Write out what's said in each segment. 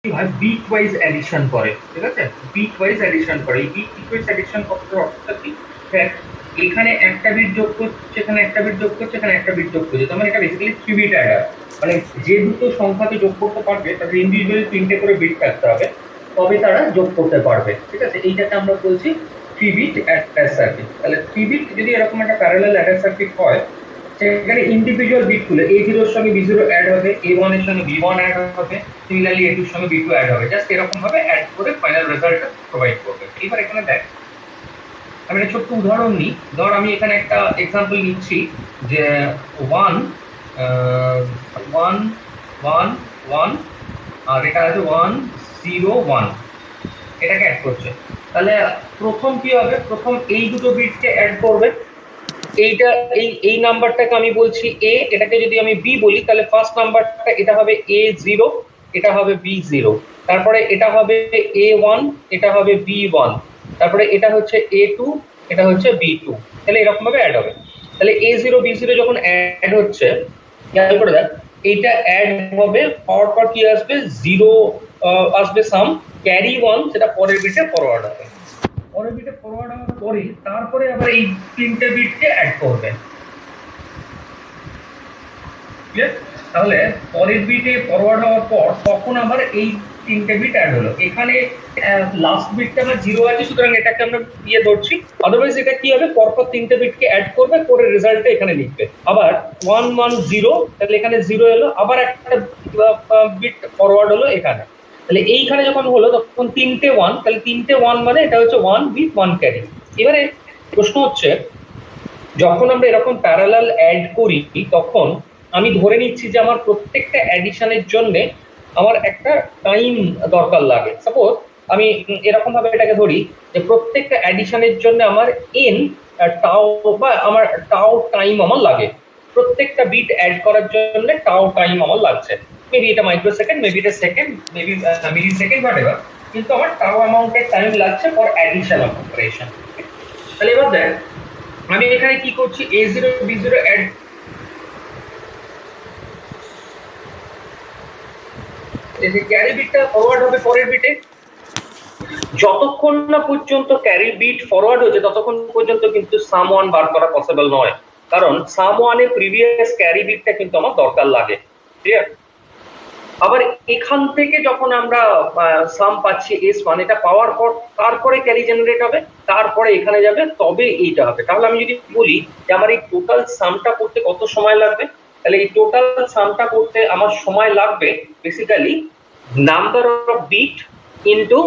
হয় bit wise addition করে, ঠিক আছে? বিট ওয়াইজ অ্যাডিশন করে। এই বিট ওয়াইজ অ্যাডিশন করতে অর্থাৎ কি, এখানে একটা বিট যোগ করছে, এখানে একটা বিট যোগ করছে, এখানে একটা বিট যোগ করছে, তার মানে এটা বেসিক্যালি 3 বিট অ্যাডার। মানে যে দুটো সংখ্যাকে যোগ করতে পারবে তাদের ইন্ডিভিজুয়ালি 3টে করে বিট থাকতে হবে, তবে তারা যোগ করতে পারবে, ঠিক আছে? এইটাকে আমরা বলছি 3 বিট অ্যাডার সার্কিট। তাহলে 3 বিট যদি এরকম একটা প্যারালাল অ্যাডার সার্কিট হয়, সেখানে ইন্ডিভিজুয়াল বিট গুলো A0 এর সঙ্গে B0 অ্যাড হবে, A1 এর সঙ্গে B1 অ্যাড হবে, সিমিলারলি A2 এর সঙ্গে B2 অ্যাড হবে, জাস্ট এরকম ভাবে অ্যাড করে ফাইনাল রেজাল্টটা প্রোভাইড করবে। এবার এখানে দেখ, আমি একটা ছোট্ট উদাহরণ নিই। ধর আমি এখানে একটা এক্সাম্পল নিচ্ছি যে 1 1 1 1 আর এটা আছে 1 0 1, এটাকে অ্যাড করছে। তাহলে প্রথম কি হবে, প্রথম এই দুটো বিটকে অ্যাড করবে। এইটা এই নাম্বারটাকে আমি বলছি এ, এটাকে যদি আমি বি বলি তাহলে ফার্স্ট নাম্বারটা এটা হবে A0, এটা হবে B0, তারপরে এটা হবে A1, এটা হবে B1, তারপরে এটা হচ্ছে A2, এটা হচ্ছে B2। তাহলে এরকম ভাবে অ্যাড হবে। তাহলে A0 B0 যখন অ্যাড হচ্ছে, খেয়াল করে দেখ, এইটা অ্যাড হবে, হওয়ার পর কি আসবে, 0 আসবে সাম, ক্যারি 1 সেটা পরের বিটে ফরওয়ার্ড হবে। পরের বিটে ফরওয়ার্ড হওয়ার পরে তারপরে আবার এই 3টে বিটকে অ্যাড করবে। তাহলে পরের বিটে ফরওয়ার্ড হওয়ার পর তখন আবার এই 3টে বিট অ্যাড হলো। এখানে লাস্ট বিটটা আমার 0 আছে, সুতরাং এটাকে আমরা দিয়ে ধরছি। আদারওয়াইজ এটা কি হবে, পরপর 3টে বিটকে অ্যাড করবে, করে রেজাল্টটা এখানে লিখবে। আবার 1 1 0, তাহলে এখানে 0 এলো, আবার একটা বিট ফরওয়ার্ড হলো এখানে। তাহলে এইখানে যখন হলো তখন 3টে 1, তাহলে 3টে 1 মানে এটা হচ্ছে 1 বিট 1 ক্যারি। এবারে প্রশ্ন হচ্ছে, যখন আমরা এরকম প্যারালাল অ্যাড করি তখন আমি ধরে নিচ্ছি যে আমার প্রত্যেকটা অ্যাডিশনের জন্য আমার একটা টাইম দরকার লাগে। সাপোজ আমি এরকম ভাবে এটাকে ধরি যে প্রত্যেকটা অ্যাডিশনের জন্য আমার এন টাও বা আমার টাও টাইম আমার লাগে। প্রত্যেকটা বিট অ্যাড করার জন্য টাও টাইম আমার লাগছে। মেবি এটা মাইক্রো সেকেন্ড, মেবি এটা second, maybe millisecond, whatever, কিন্তু আমার টাও অ্যামাউন্টের টাইম লাগছে ফর অ্যাডিশন অপারেশন। তাহলে এবার দেখ, আমি এখানে কি করছি, A0 B0 অ্যাড, এই ক্যারি বিটটা ফরওয়ার্ড হবে পরের বিটে। যতক্ষণ না পর্যন্ত ক্যারি বিট ফরওয়ার্ড হচ্ছে ততক্ষণ পর্যন্ত কিন্তু সাম ওয়ান বার করা পসিবল নয়, কারণ সাম ওয়ানের প্রিভিয়াস ক্যারি বিটটা কিন্তু আমার দরকার লাগে। ক্লিয়ার? আবার এখান থেকে যখন আমরা সাম পাচ্ছি S1, এটা পাওয়ার পর তারপরে ক্যারি জেনারেট হবে, তারপরে এখানে যাবে, তবে এইটা হবে। তাহলে আমি যদি বলি যে আমার এই টোটাল সামটা করতে কত সময় লাগবে, তাহলে এই টোটাল সামটা করতে আমার সময় লাগবে basically number of bit into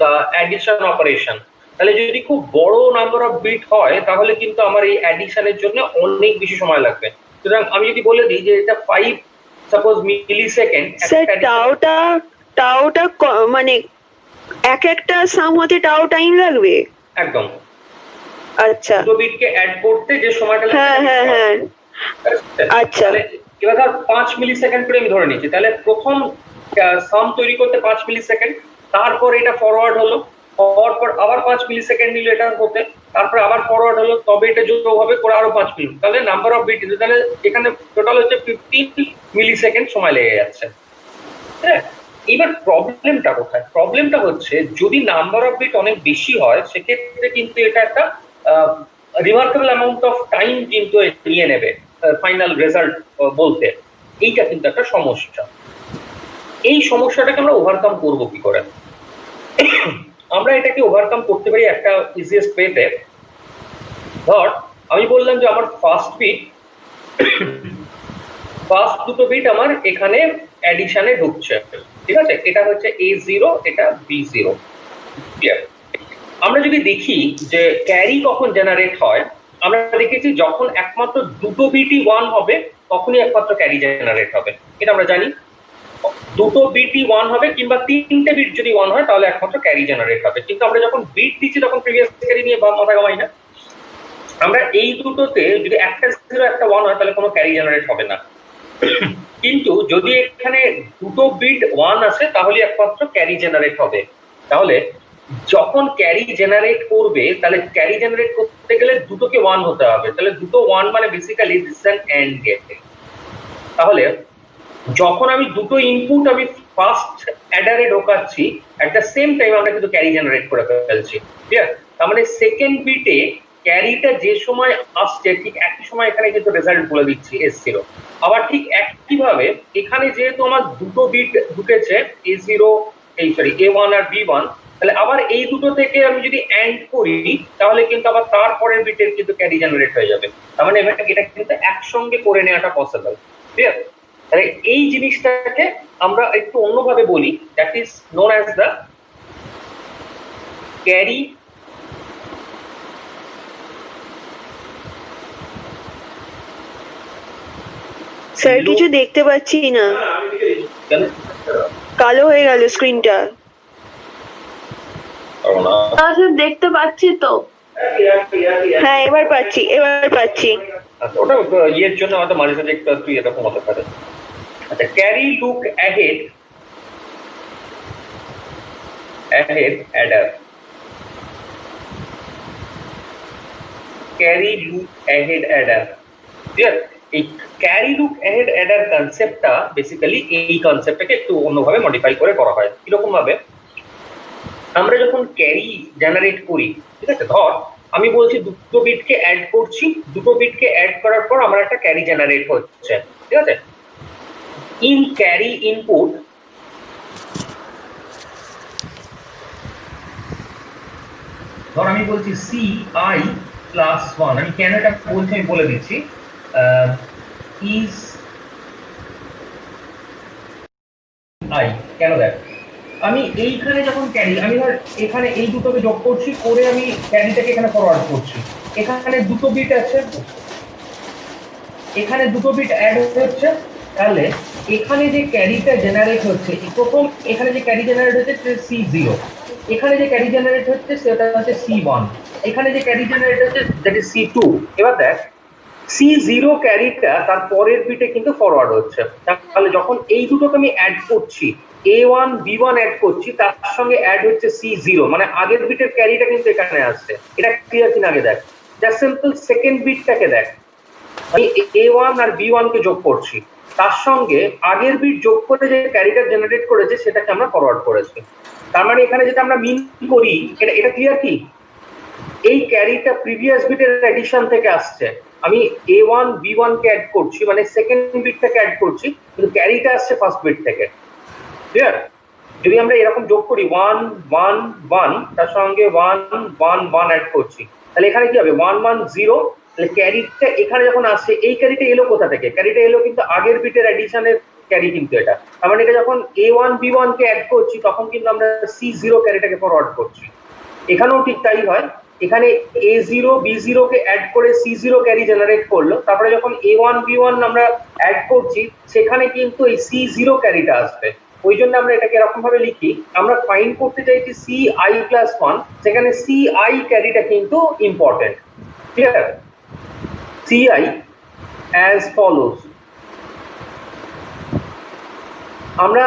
the addition operation. তাহলে যদি খুব বড় নাম্বার অফ বিট হয় তাহলে কিন্তু আমার এই অ্যাডিশনের জন্য অনেক বেশি সময় লাগবে। সুতরাং আমি যদি বলে দিই যে এটা 5 সাপোজ মিলি সেকেন্ড, স্যার টাওটা মানে এক একটা সাম হতে টাও টাইম লাগবে? একদম। আচ্ছা, দুটো বিটকে অ্যাড করতে যে সময়টা লাগে, হ্যাঁ হ্যাঁ হ্যাঁ, আচ্ছা। এবার ধর 5 মিলি সেকেন্ড করে আমি ধরে নিচ্ছি, তাহলে প্রথম সাম তৈরি করতে 5 মিলি সেকেন্ড, তারপর এটা ফরওয়ার্ড হলো, হওয়ার পর আবার 5 মিলি সেকেন্ড নিল এটা হতে, তারপরে আবার ফরওয়ার্ড হলো, তবে এটা যোগ হবে করে আরো 5 মিনিট, তাহলে নাম্বার অফ বিট, তাহলে এখানে টোটাল হচ্ছে 15 মিলি সেকেন্ড সময় লেগে যাচ্ছে। হ্যাঁ, এবার প্রবলেমটা কোথায়? প্রবলেমটা হচ্ছে যদি নাম্বার অফ বিট অনেক বেশি হয় সেক্ষেত্রে কিন্তু এটা একটা রিমার্কেবল অ্যামাউন্ট অফ টাইম কিন্তু নিয়ে নেবে ফাইনাল রেজাল্ট বলতে। এইটা কিন্তু একটা সমস্যা। এই সমস্যাটাকে আমরা ওভারকাম করব কি করে? আমরা এটাকে ওভারকাম করতে পারি একটা ইজিয়েস্ট ওয়েতে। ধর আমি বললাম যে আমার ফার্স্ট দুটো বিট আমার এখানে অ্যাডিশনে ঢুকছে, ঠিক আছে? এটা হচ্ছে A0, এটা B0। আমরা যদি দেখি যে ক্যারি কখন জেনারেট হয়, আমরা দেখেছি যখন একমাত্র দুটো বিটই 1 হবে তখনই একমাত্র ক্যারি জেনারেট হবে, এটা আমরা জানি। দুটো বিটই 1 হবে কিংবা 3টে বিট যদি 1 হয় তাহলে একমাত্র ক্যারি জেনারেট হবে। কিন্তু আমরা যখন বিট দিচ্ছি তখন প্রিভিয়াস ক্যারি নিয়ে মাথা ঘামাই না। আমরা এই দুটোতে যদি একটা 0 একটা 1 হয় তাহলে কোনো ক্যারি জেনারেট হবে না। কিন্তু যদি এখানে দুটো বিট 1 আসে তাহলে একমাত্র ক্যারি জেনারেট হবে। তাহলে যখন ক্যারি জেনারেট করবে তাহলে ক্যারি জেনারেট করতে গেলে দুটোকে 1 হতে হবে, তাহলে দুটো 1 মানে basically this is an AND gate. তাহলে যখন আমি দুটো ইনপুট আমি ফার্স্ট অ্যাডারে ঢোকাচ্ছি, এট দ্য সেম টাইম আমরা কিন্তু ক্যারি জেনারেট করে ফেলছি। ঠিক আছে, তার মানে সেকেন্ড বিটে ক্যারিটা যে সময় আসছে ঠিক একই সময় এখানে কিন্তু রেজাল্ট বলে দিচ্ছি এস0। আবার ঠিক একইভাবে এখানে যেহেতু আমার দুটো বিট ঢুকেছে A0 এই সরি A1 আর B1, তাহলে আবার এই দুটো থেকে আমি যদি অ্যান্ড করি তাহলে কিন্তু আবার তারপরের বিটের কিন্তু ক্যারি জেনারেট হয়ে যাবে। তার মানে এটা কিন্তু একসঙ্গে করে নেওয়াটা পসিবল। ঠিক আছে, তাহলে এই জিনিসটাকে আমরা একটু অন্যভাবে বলি, that is known as the carry sir কিছু দেখতে পাচ্ছি না, কালো হয়ে গেল স্ক্রিনটা। স্যার দেখতে পাচ্ছি তো। হ্যাঁ এবার পাচ্ছি, এবার পাচ্ছি। আচ্ছা, ওটা ইয়ের জন্য হয়তো মাঝে সাঝে একটু এরকম হতে পারে। আচ্ছা, carry look ahead Eder, carry look ahead Eder. ঠিক আছে, এই ক্যারি লুক অ্যাহেড অ্যাডার কনসেপ্টটা বেসিক্যালি এই কনসেপ্টটাকে একটু অন্যভাবে মডিফাই করে করা হয়। কিরকম ভাবে, আমরা যখন ক্যারি জেনারেট করি, ঠিক আছে, ধর আমি বলছি দুটো বিটকে অ্যাড করছি, দুটো বিটকে অ্যাড করার পর আমার একটা ক্যারি জেনারেট হচ্ছে। ঠিক আছে, ইন ক্যারি ইনপুট ধর আমি বলছি CI + 1, আমি কেন এটা বলছি আমি বলে দিচ্ছি। ইজ আই কেন দেখ, আমি এইখানে যখন ক্যারি আমি ধর এখানে এই দুটোকে যোগ করছি, করে আমি ক্যারিটাকে এখানে ফরওয়ার্ড করছি। এখানে দুটো বিট আছে, এখানে দুটো বিট অ্যাড হচ্ছে, তাহলে এখানে যে ক্যারিটা জেনারেট হচ্ছে প্রথম, এখানে যে ক্যারি জেনারেট হচ্ছে C0, এখানে যে ক্যারি জেনারেট হচ্ছে সেটা হচ্ছে C1, এখানে যে ক্যারি জেনারেট হচ্ছে দ্যাট ইজ C2। এবার দেখ C0 ক্যারিটা তার পরের বিটে কিন্তু ফরওয়ার্ড হচ্ছে, তাহলে যখন এই দুটোকে আমি অ্যাড করছি, A1 B1 অ্যাড করছি, তার সঙ্গে অ্যাড হচ্ছে C0, মানে আগের বিটের ক্যারিটা কিন্তু এখানে আসছে। এটা ক্লিয়ার কিনা আগে দেখ, জাস্ট সিম্পল সেকেন্ড বিটটাকে দেখ, আমি A1 আর B1 কে যোগ করছি, তার সঙ্গে আগের বিট যোগ করে যে ক্যারিটা জেনারেট করেছে সেটাকে আমরা ফরওয়ার্ড করেছি। তার মানে এখানে যেটা আমরা মিন করি, এটা ক্লিয়ার কি, এই ক্যারিটা প্রিভিয়াস বিটের এডিশন থেকে আসছে, আমি A1 B1 কে অ্যাড করছি, মানে সেকেন্ড বিটটাকে অ্যাড করছি, কিন্তু ক্যারিটা আসছে ফার্স্ট বিট থেকে। ক্লিয়ার, যদি আমরা এরকম যোগ করি 1 1 1, তার সঙ্গে 1 1 1 অ্যাড করছি, তাহলে এখানে কি হবে 1 1 0, তাহলে ক্যারিটা এখানে যখন আসছে, এই ক্যারিটা এলো কোথা থেকে, ক্যারিটা এলো কিন্তু আগের বিটের এডিশনের ক্যারি কিন্তু এটা। তার মানে এটা যখন A1 B1 কে অ্যাড করছি তখন কিন্তু আমরা C0 ক্যারিটাকে ফরওয়ার্ড করছি। এখানেও ঠিক তাই হয়, এখানে A0 B0 কে অ্যাড করে C0 ক্যারি জেনারেট করলো, তারপরে যখন A1 B1 আমরা অ্যাড করছি সেখানে কিন্তু এই C0 ক্যারিটা আসবে। ওই জন্য আমরা এটাকে এরকম ভাবে লিখি, আমরা ফাইন্ড করতে চাইছি CI + 1, সেখানে CI ক্যারিটা কিন্তু important. Clear, CI as follows, আমরা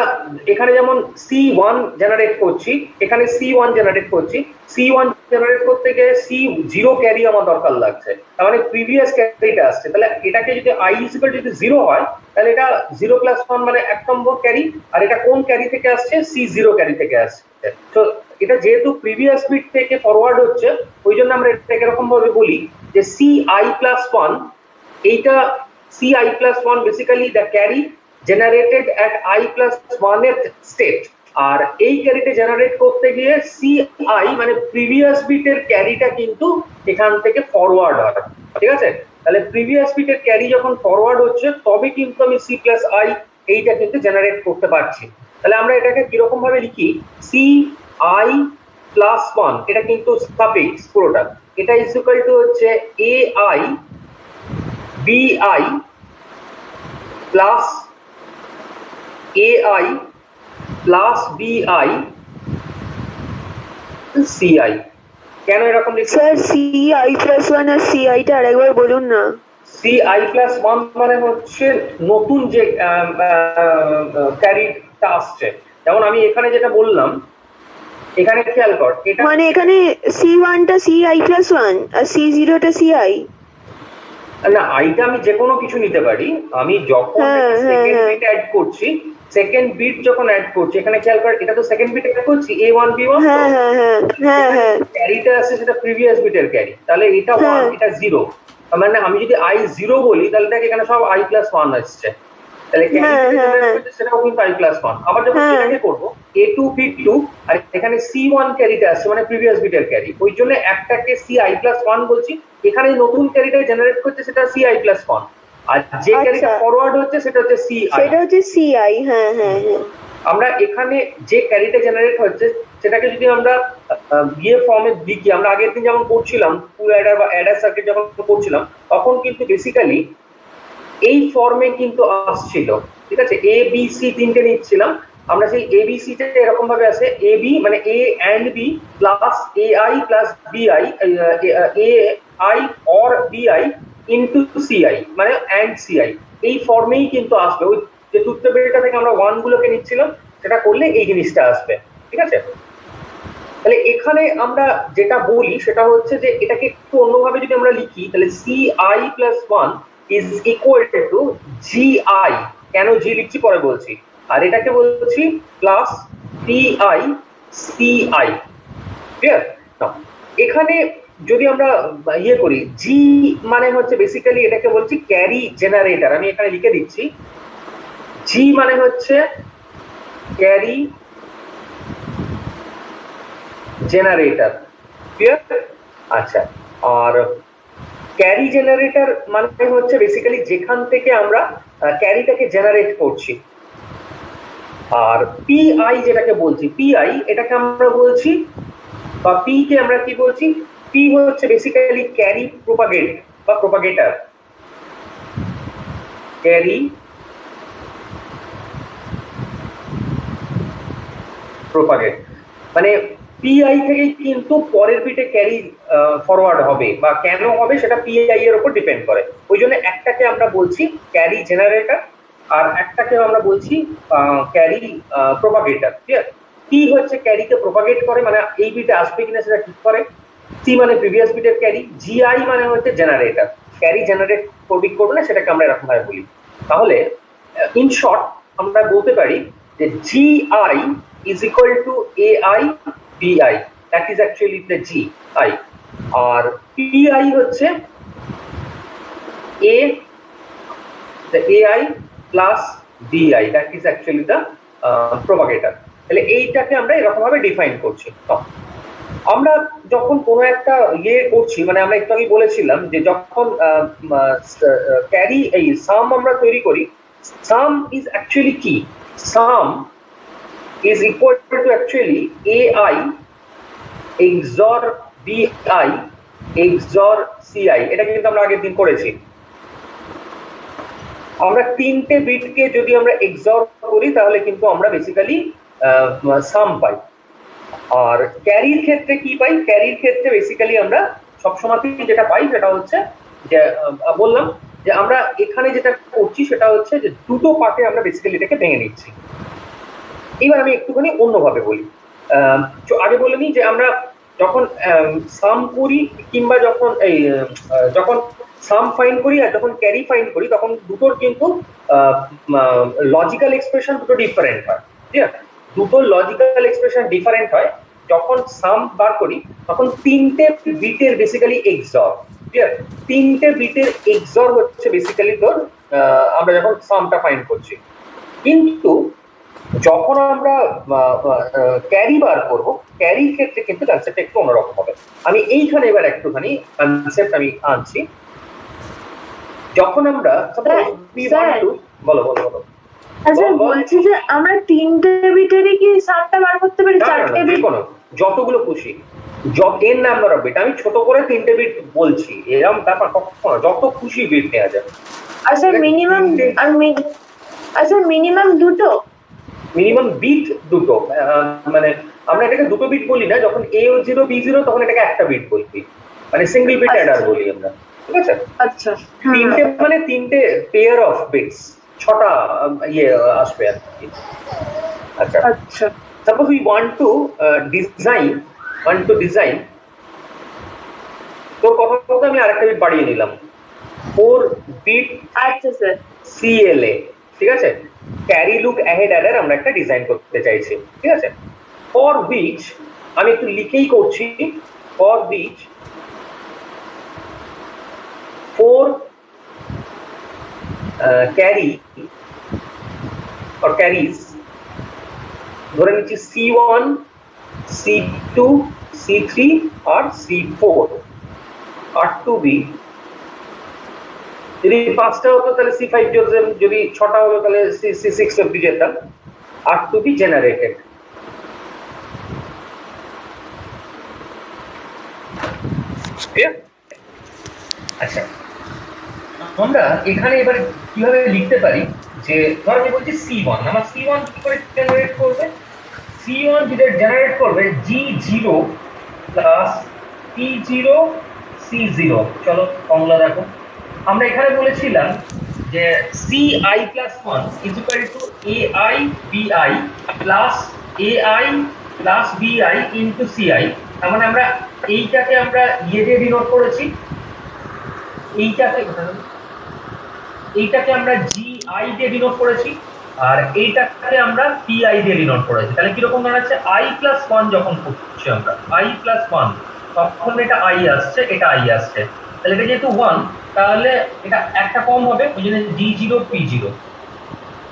এখানে যেমন C1 জেনারেট করছি, এখানে C1 জেনারেট করছি, C1 জেনারেট করতে গিয়ে C0 ক্যারি আমার দরকার লাগছে, তার মানে প্রিভিয়াস ক্যারিটা আসছে। তাহলে এটাকে যদি I = যদি 0 হয় তাহলে এটা 0 + 1 মানে 1 নম্বর ক্যারি, আর এটা কোন ক্যারি থেকে আসছে, C0 ক্যারি থেকে আসছে। তো এটা যেহেতু প্রিভিয়াস বিট থেকে ফরওয়ার্ড হচ্ছে, ওই জন্য আমরা এটাকে এরকম ভাবে বলি যে CI + 1, এইটা CI + 1 basically the carry generated at I + 1th state, আর এই ক্যারিটা জেনারেট করতে গিয়ে CI মানে প্রিভিয়াস বিটের ক্যারিটা কিন্তু এখান থেকে ফরওয়ার্ড হয়। ঠিক আছে, তাহলে প্রিভিয়াস বিটের ক্যারি যখন ফরওয়ার্ড হচ্ছে তবে কিন্তু আমি C+I এইটা কিন্তু জেনারেট করতে পারছি। তাহলে আমরা এটাকে কিরকম ভাবে লিখি, CI + 1, এটা কিন্তু সাফিক্স পুরোটা, এটা ইকুয়াল টু হচ্ছে AI BI + AI + BI CI। কেন এরকম লিখছি স্যার CI + 1 আর CI টা আরেকবার বলুন না। CI + 1 মানে হচ্ছে নতুন যে ক্যারিটা আসছে, যেমন আমি এখানে যেটা বললাম, এখানে খেয়াল কর, এটা মানে এখানে C1 টা CI + 1 আর C0 টা CI। না, আইটা আমি যে কোনো কিছু নিতে পারি। আমি যখন সেকেন্ড বিট অ্যাড করছি, সেকেন্ড বিট যখন অ্যাড করছি, এখানে খেয়াল কর, এটা তো সেকেন্ড বিট অ্যাড করছি A1 B1, তো ক্যারিটা আছে সেটা প্রিভিয়াস বিটের ক্যারি, তাহলে এটা 1 এটা 0, মানে আমি যদি I0 বলি তাহলে দেখ এখানে সব I+1 আসছে, তাহলে সেটাও কিন্তু I+1। আবার যখন এটাকে করবো A2 B2 আর এখানে C1 ক্যারিটা আসছে মানে প্রিভিয়াস বিটের ক্যারি, ওই জন্য একটাকে CI+1 বলছি, এখানে নতুন ক্যারিটা জেনারেট করছে সেটা CI+1, আর যে ক্যারিটা ফরওয়ার্ড হচ্ছে সেটা হচ্ছে CI। আমরা এখানে যে ক্যারিটা জেনারেট হচ্ছে সেটাকে যদি আমরা ইয়ে ফর্মে লিখি, আমরা আগের দিন যেমন করছিলাম ফুল অ্যাডার বা অ্যাডার সার্কিট যখন করছিলাম, তখন কিন্তু বেসিক্যালি এই ফর্মে কিন্তু আসছিল, ঠিক আছে, এ বি সি তিনটে নিচ্ছিলাম আমরা, সেই এ বি সি টা এরকম ভাবে আসে এ বি মানে A and B plus A I plus B I, A I or B I into CI মানে অ্যান্ড সিআই, এই ফর্মেই কিন্তু আসবে। ওই যে ট্রুথ টেবিলটা থেকে আমরা 1 গুলোকে নিচ্ছিলাম, সেটা করলে এই জিনিসটা আসবে, ঠিক আছে। তাহলে এখানে আমরা যেটা বলি সেটা হচ্ছে যে এটাকে একটু অন্যভাবে যদি আমরা লিখি, তাহলে CI+1 is equal two GI, কেন জি লিখছি পরে বলছি, আর এটাকে বলছি প্লাস PI CI, ক্লিয়ার? এখানে যদি আমরা ইয়ে করি, জি মানে হচ্ছে বেসিক্যালি এটাকে বলছি ক্যারি জেনারেটর, আমি এখানে লিখে দিচ্ছি, জি মানে হচ্ছে ক্যারি জেনারেটর, ক্লিয়ার? আচ্ছা, আর ক্যারি জেনারেটর মানে হচ্ছে বেসিক্যালি যেখান থেকে আমরা ক্যারিটাকে জেনারেট করছি, আর পিআই যেটাকে বলছি, পিআই এটাকে আমরা বলছি, বা পি কে আমরা কি বলছি, পি হচ্ছে বেসিক্যালি ক্যারি প্রোপাগেট বা প্রোপাগেটর, ক্যারি প্রোপাগেট মানে পিআই থেকে কিন্তু পরের বিটে ক্যারি ফরওয়ার্ড হবে, বা কেন হবে সেটা পিআই এর উপর ডিপেন্ড করে, ওই জন্য একটাকে আমরা বলছি ক্যারি জেনারেটর আর একটাকে আমরা বলছি ক্যারি প্রোপাগেটর, ঠিক আছে। পি হচ্ছে ক্যারিকে প্রোপাগেট করে, মানে এই বিটে আসবে কিনা সেটা ঠিক করে, সি মানে প্রিভিয়াস বিটের ক্যারি, জিআই মানে হচ্ছে জেনারেটর, ক্যারি জেনারেট করবে করবে না সেটাকে আমরা এরকম ভাবে বলি। তাহলে ইন শর্ট আমরা বলতে পারি যে GI is equal to AI BI, that is actually the GI, আর PI হচ্ছে the AI plus BI, that is actually the propagator। তাহলে এইটাকে আমরা এরকম ভাবে ডিফাইন করছি। তো আমরা যখন কোনো একটা ইয়ে করছি, মানে আমরা একটু আগে বলেছিলাম যে যখন ক্যারি এই সাম আমরা তৈরি করি, সাম ইজ অ্যাকচুয়ালি কি, সাম is equal to actually AI XOR BI XOR CI, এটা কিন্তু আমরা আগের দিন করেছি। আমরা তিনটে বিটকে যদি আমরা XOR করি তাহলে কিন্তু আমরা বেসিক্যালি সাম পাই। আর ক্যারির ক্ষেত্রে কি পাই, ক্যারির ক্ষেত্রে বেসিক্যালি আমরা সবসময় যেটা পাই সেটা হচ্ছে যে বললাম যে আমরা এখানে যেটা করছি সেটা হচ্ছে যে দুটো পার্টে আমরা বেসিক্যালি এটাকে ভেঙে নিচ্ছি। এবার আমি একটুখানি অন্যভাবে বলি, আগে বলে নিই যে আমরা যখন সাম করি কিংবা যখন যখন সাম ফাইন্ড করি আর যখন ক্যারি ফাইন্ড করি, তখন দুটোর কিন্তু লজিক্যাল এক্সপ্রেশন দুটো ডিফারেন্ট হয়, ঠিক আছে। দুটো লজিক্যাল এক্সপ্রেশন ডিফারেন্ট হয়। যখন সাম বার করি তখন তিনটে বিটের বেসিক্যালি এক্সর, ঠিক আছে, তিনটে বিটের এক্সর হচ্ছে বেসিক্যালি তোর আমরা যখন সামটা ফাইন্ড করছি। কিন্তু যখন আমরা ক্যারি বার করবো, ক্যারির ক্ষেত্রে কিন্তু কনসেপ্ট একটু অন্যরকম হবে। আমি এইখানে এবার একটুখানি কনসেপ্ট আমি আনছি। যখন আমরা বলো বলো বলো আচ্ছা, বলছি যে আমরা তিনটে বিটেরই কি সামটা বার করতে পারি? চারটে বিট কোনো যতগুলো খুশি, এর নাম্বার অফ বিট, আমি ছোট করে তিনটে বিট বলছি, এরকম ব্যাপার কখনো, যত খুশি বিট নেওয়া যাবে। আচ্ছা মিনিমাম, আর আচ্ছা মিনিমাম দুটো, মিনিমাম বিট দুটো, মানে আমরা এটাকে দুটো বিট বলি না, যখন A0 B0 তখন এটাকে একটা বিট বলি, মানে সিঙ্গেল বিট অ্যাডার বলি আমরা, ঠিক আছে। আচ্ছা, তিনটে মানে তিনটে পেয়ার অফ বিটস, ছটা ইয়ে আসবে আর কি। আচ্ছা আচ্ছা, suppose we want to design, তোর কথা বলতে আমি আরেকটা বিট বাড়িয়ে নিলাম, 4 বিট আচ্ছা স্যার। CLA, ঠিক আছে, ক্যারি লুক অ্যাহেড অ্যাডার আমরা একটা ডিজাইন করতে চাইছি, ঠিক আছে, ফর which আমি একটু লিখেই করছি, for which 4 carry or carries, ধরে নিচ্ছি C1, C2, C3 আর C4 আর টু বি, যদি 5টা হতো তাহলে C5 যেতাম, যদি 6টা হতো তাহলে C6 অব্দি যেতাম, আর টু বি জেনারেটেড। আচ্ছা, আমরা এখানে এবার কিভাবে লিখতে পারি, যে ধর আমি বলছি C1, আমার C1 কি করে জেনারেট করবে, C1 যেটা জেনারেট করবে G0 প্লাস P0 C0। চলো ফর্মুলা দেখো, আমরা এখানে বলেছিলাম যে CI plus 1 is equal two AI BI plus AI plus BI into CI। তার মানে আমরা এইটাকে আমরা ইয়ে দিয়ে ডিনোট করেছি, এইটাকে আমরা GI দিয়ে ডিনোট করেছি, আর এইটাকে আমরা PI দিয়ে ডিনোট করেছি। তাহলে কিরকম দাঁড়াচ্ছে, I প্লাস 1 যখন করছি আমরা I প্লাস 1 তখন এটা I আসছে, এটা I আসছে, তাহলে এটা যেহেতু 1 তাহলে এটা একটা কম হবে, ওই জন্য G0 P0।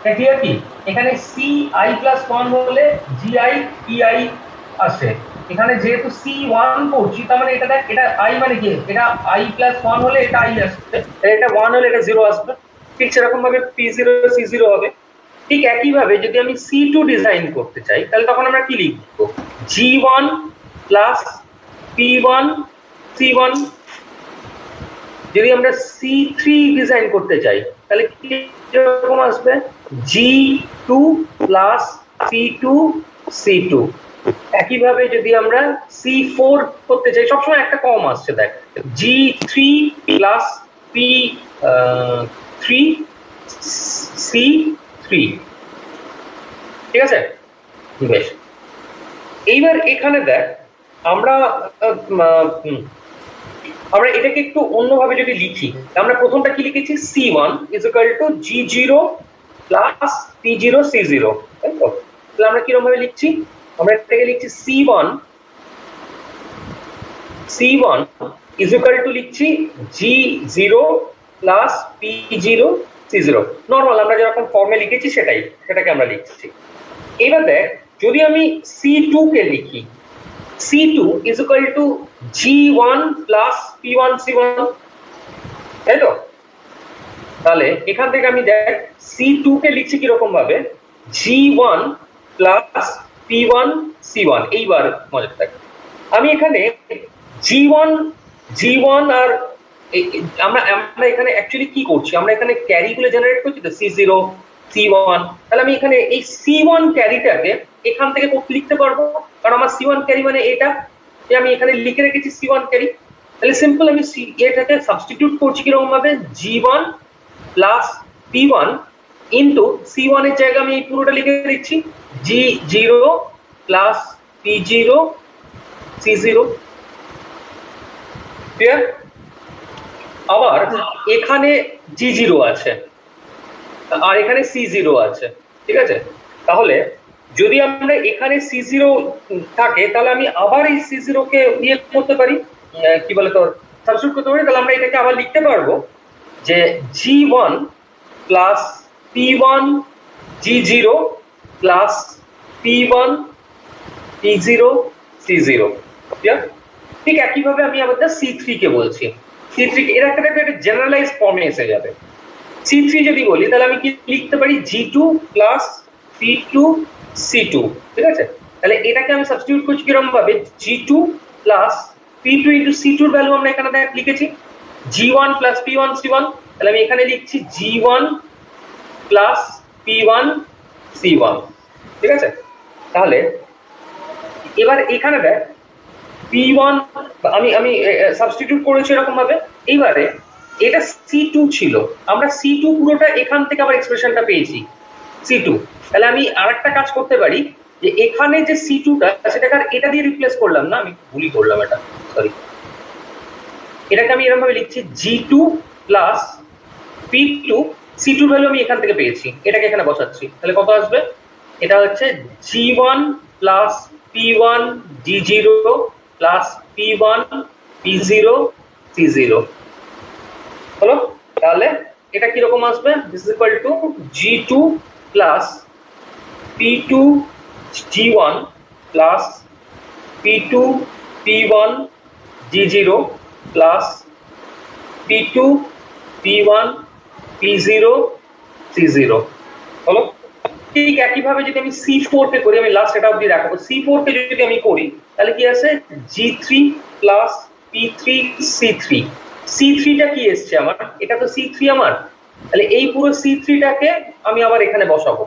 ক্লিয়ার কি, এখানে CI প্লাস 1 হলে GI PI আসে, এখানে যেহেতু C1 করছি তার মানে এটা দেখ, এটা I মানে কি, এটা I প্লাস 1 হলে এটা I আসবে, এটা 1 হলে এটা 0 আসবে, ঠিক সেরকম ভাবে P0 C0 হবে। ঠিক একই ভাবে যদি আমি C2 ডিজাইন করতে চাই তাহলে তখন আমরা কি লিখবো, G1 প্লাস P1 C1। যদি আমরা C3 ডিজাইন করতে চাই তাহলে কি রকম আসবে, G2 প্লাস C2 C2। একইভাবে যদি আমরা C4 করতে চাই, সবসময় একটা কম আসছে দেখ, G3 প্লাস P3 C3, ঠিক আছে, বেশ। এইবার এখানে দেখ আমরা এটাকে একটু অন্যভাবে যদি লিখি, আমরা প্রথমটা কি লিখেছি, C1 is equal two G0 plus P0 C0, তাই তো? তাহলে আমরা কিরকম ভাবে লিখছি, আমরা এটাকে লিখছি C1 ইজ ইকুয়াল টু লিখছি G0 plus P0 C0, normal আমরা যেরকম ফর্মে লিখেছি সেটাকে আমরা লিখছি। এবার দেখ যদি আমি C2 কে লিখি, C2 is equal to G1 plus P1 C1, তাই তো? তাহলে এখান থেকে আমি দেখ C2 কে লিখছি কিরকম ভাবে, G1 plus P1 C1। এইবার মনে থাকে আমি এখানে G1 আর আমরা এখানে অ্যাকচুয়ালি কি করছি, আমরা এখানে ক্যারি গুলো জেনারেট করছি তো C0 C1, তাহলে আমি এখানে এই C1 ক্যারিটাকে এখান থেকে লিখতে পারবো, কারণ আমার C1 ক্যারি মানে এটা, আমি এখানে লিখে রেখেছি C1 ক্যারি। তাহলে সিম্পল আমি এটাকে সাবস্টিটিউট করছি কিরকম ভাবে, G1 plus P1 into C1 এর জায়গায় আমি এই পুরোটা লিখে দিচ্ছি G0 plus P0 C0, clear? আবার এখানে G0 আছে আর এখানে C0 আছে, ঠিক আছে, তাহলে যদি আমরা এখানে C0 থাকে তাহলে আমি আবার এই C0 কে ইয়ে করতে পারি, কি বলে তোর সাবস্টিটিউট করতে পারি, তাহলে আমরা এটাকে আবার লিখতে পারবো যে G1 plus P1 G0 plus P1 P0 C0, ঠিক একইভাবে আমি আমাদের C3 কে বলছি, C3 এর একটা জেনারেলাইজ ফর্মে এসে যাবে। C3 যদি বলি তাহলে আমি কি লিখতে পারি, G2 প্লাস P2 C2, ঠিক আছে, তাহলে এটাকে আমি সাবস্টিটিউট করছি কিরকম ভাবে, G2 plus P2 into C2 এর ভ্যালু আমরা এখানে লিখেছি G1 প্লাস P1 C1, তাহলে আমি এখানে লিখছি G1 প্লাস P1 C1, ঠিক আছে। তাহলে এবার এখানে দেখ P1 আমি সাবস্টিটিউট করেছি এরকম ভাবে, এইবারে এটা C2 ছিল, আমরা C2 পুরোটা এখান থেকে আবার এক্সপ্রেশনটা পেয়েছি C2, তাহলে আমি আরেকটা কাজ করতে পারি যে এখানে যে C2টা সেটাকে এটা দিয়ে রিপ্লেস করলাম না, আমি ভুলই করলাম এটা, সরি, এটাকে আমি এরকম ভাবে লিখছি G2 plus P2, C2 value আমি এখান থেকে পেয়েছি, এটাকে এখানে বসাচ্ছি, তাহলে কত আসবে? এটা হচ্ছে G1 plus P1 G0 plus P1 P0 C0 হলো। তাহলে এটা কিরকম আসবে? This is equal two G2 plus P2 G1 plus P2 P1 G0 plus P2 P1 P0 C0 হলো। ঠিক একইভাবে যদি আমি C4 কে করি, আমি লাস্ট এটা অবধি দেখাবো, C4 কে যদি আমি করি তাহলে কি আছে? G3 plus P3 C3, C3 টা কি এসছে আমার? এটা তো C3 আমার, তাহলে এই পুরো C3 টাকে আমি আবার এখানে বসাবো।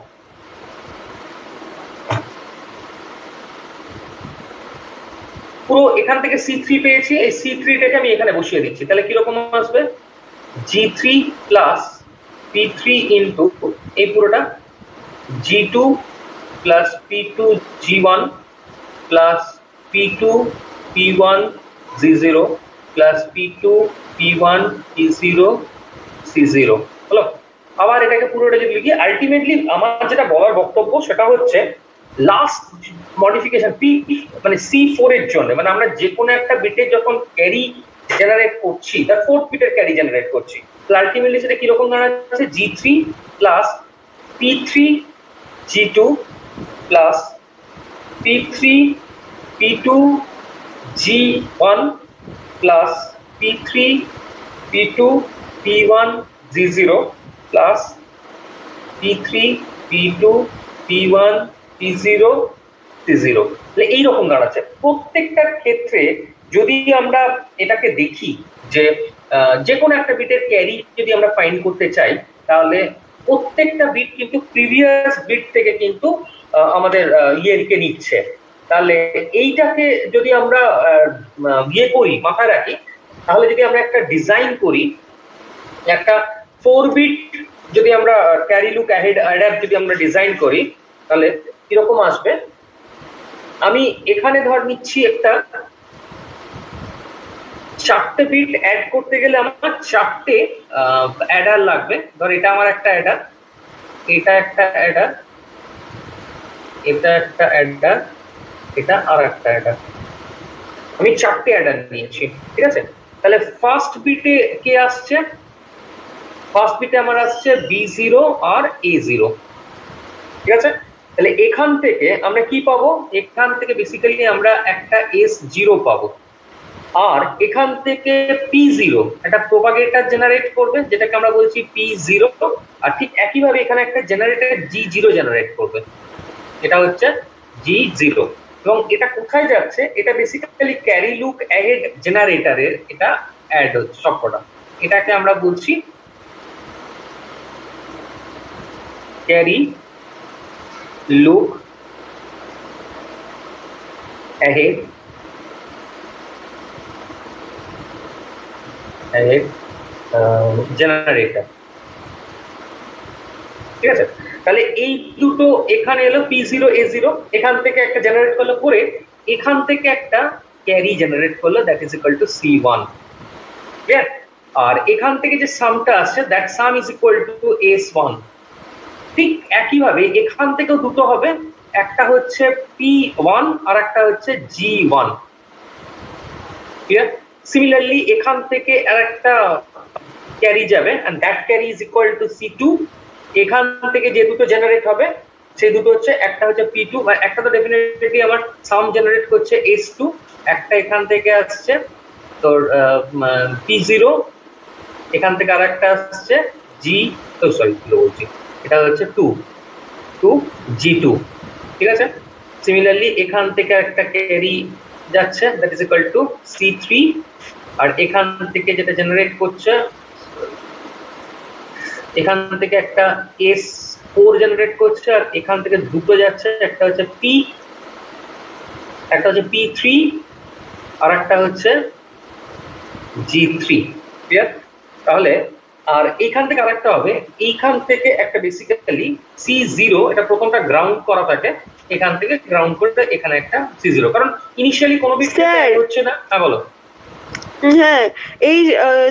পুরো এখান থেকে C3 পেয়েছি, এই C3 টাকে আমি এখানে বসিয়ে দিচ্ছি, তাহলে কিরকম আসবে? G3 প্লাস P3 ইন্টু এই পুরোটা G2 plus P2 G1 plus P2 P1 G0 plus P2 P1 P0 C0 হলো। আবার এটাকে পুরোটা যদি লিখি, আলটিমেটলি আমার যেটা বলার বক্তব্য সেটা হচ্ছে লাস্ট মডিফিকেশন P মানে C4 এর জন্য, মানে আমরা যে কোনো একটা বিটে যখন ক্যারি জেনারেট করছি, তার ফোর্থ বিটের ক্যারি জেনারেট করছি, তো আলটিমেটলি সেটা কিরকম দাঁড়াচ্ছে? G3 plus P3 G2 plus P3 P2 G1 plus P3 P2 P1 G0 plus P3 P2 P1 P0 C0, তাহলে এইরকম দাঁড়াচ্ছে। প্রত্যেকটা ক্ষেত্রে যদি আমরা এটাকে দেখি যে কোনো একটা বিটের ক্যারি যদি আমরা ফাইন্ড করতে চাই, তাহলে প্রত্যেকটা বিট কিন্তু প্রিভিয়াস বিট থেকে কিন্তু আমাদের ইয়েকে নিচ্ছে। তাহলে এইটাকে যদি আমরা ইয়ে করি, মাথায় রাখি, তাহলে যদি আমরা একটা ডিজাইন করি, একটা 4 বিট যদি আমরা ক্যারি লুক অ্যাডার যদি আমরা ডিজাইন করি, তাহলে কিরকম আসবে? আমি এখানে ধর নিচ্ছি একটা 4টে বিট অ্যাড করতে গেলে আমার 4টে অ্যাডার লাগবে। ধর এটা আমার একটা অ্যাডার, এটা একটা অ্যাডার, এটা একটা অ্যাডার, এটা আর একটা অ্যাডার, আমি 4টে অ্যাডার নিয়েছি, ঠিক আছে? তাহলে ফার্স্ট বিটে কে আসছে? ফার্স্ট বিটে আমার আসছে B0 আর A0, ঠিক আছে? তাহলে এখান থেকে আমরা কি পাবো? এখান থেকে বেসিক্যালি আমরা একটা S0 পাবো, আর এখান থেকে P0 একটা প্রোপাগেটর জেনারেট করবে, যেটাকে আমরা বলছি P0, আর ঠিক একইভাবে এখানে একটা জেনারেটর G0 জেনারেট করবে, এটা হচ্ছে G0। এবং এটা কোথায় যাচ্ছে? এটা বেসিক্যালি ক্যারি লুক অ্যাহেড জেনারেটরের এটা অ্যাড হচ্ছে সবকটা, এটাকে আমরা বলছি ক্যারি লুক অ্যাহেড জেনারেটর, ঠিক আছে? তাহলে এই দুটো এখানে এলো P0 A0, এখান থেকে একটা জেনারেট করলো করে এখান থেকে একটা ক্যারি জেনারেট করলো, that is equal to C1, clear? আর এখান থেকে যে সামটা আসছে, that sum is equal to S1। ঠিক একইভাবে এখান থেকেও দুটো হবে, একটা হচ্ছে P1 আর একটা হচ্ছে G1, ক্লিয়ার? সিমিলারলি এখান থেকে আরেকটা ক্যারি যাবে, and that carry is equal to C2। এখান থেকে যে দুটো জেনারেট হবে সেই দুটো হচ্ছে, একটা হচ্ছে P2, একটা তো ডেফিনেটলি আমার সাম জেনারেট করছে S2, একটা এখান থেকে আসছে তোর P0, এখান থেকে আরেকটা আসছে বলছি এটা হচ্ছে 2 G2, ঠিক আছে? সিমিলারলি এখান থেকে একটা ক্যারি যাচ্ছে, that is equal two C3, আর এখান থেকে যেটা জেনারেট করছে এখান থেকে একটা S4 জেনারেট করছে, আর এখান থেকে দুটো যাচ্ছে, একটা হচ্ছে P3 আর একটা হচ্ছে G3, ক্লিয়ার? তাহলে আর এইখান থেকে আরেকটা হবে, এইখান থেকে একটা বেসিক্যালি C0, এটা প্রথমটা গ্রাউন্ড করা থাকে, এখান থেকে গ্রাউন্ড করে এখানে একটা C0, কারণ ইনিশিয়ালি কোনো বিট হচ্ছে না। হ্যাঁ বলো। হ্যাঁ, এই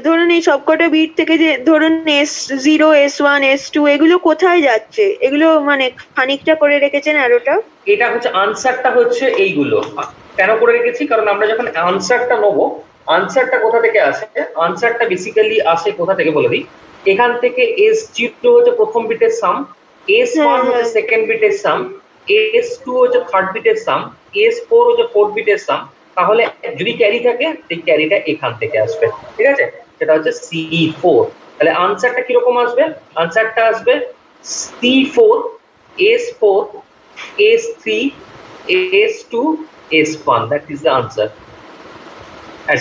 ধরুন এই সবকটা বিট থেকে যে ধরুন S0, S1, S2 এগুলো কোথায় যাচ্ছে? এগুলো মানে খানিকটা করে রেখেছেন অ্যারোটা। এটা হচ্ছে আনসারটা হচ্ছে এইগুলো কেন করে রেখেছি, কারণ আমরা যখন আনসারটা নেবো, আনসারটা কোথা থেকে আসে, আনসারটা বেসিক্যালি আসে কোথা থেকে বলে দিই। এখান থেকে S0 হচ্ছে প্রথম বিটের সাম, S1 হ্যাঁ, হচ্ছে হ্যাঁ। সেকেন্ড বিটের সাম, S2 হচ্ছে থার্ড বিটের সাম, S4 হচ্ছে ফোর্থ বিটের সাম। তাহলে যদি ক্যারি থাকে সেই ক্যারিটা এখান থেকে আসবে, ঠিক আছে, সেটা হচ্ছে C4। তাহলে আনসারটা কিরকম আসবে, আনসারটা আসবে C4, S4, S3, S2, S1, that is the answer।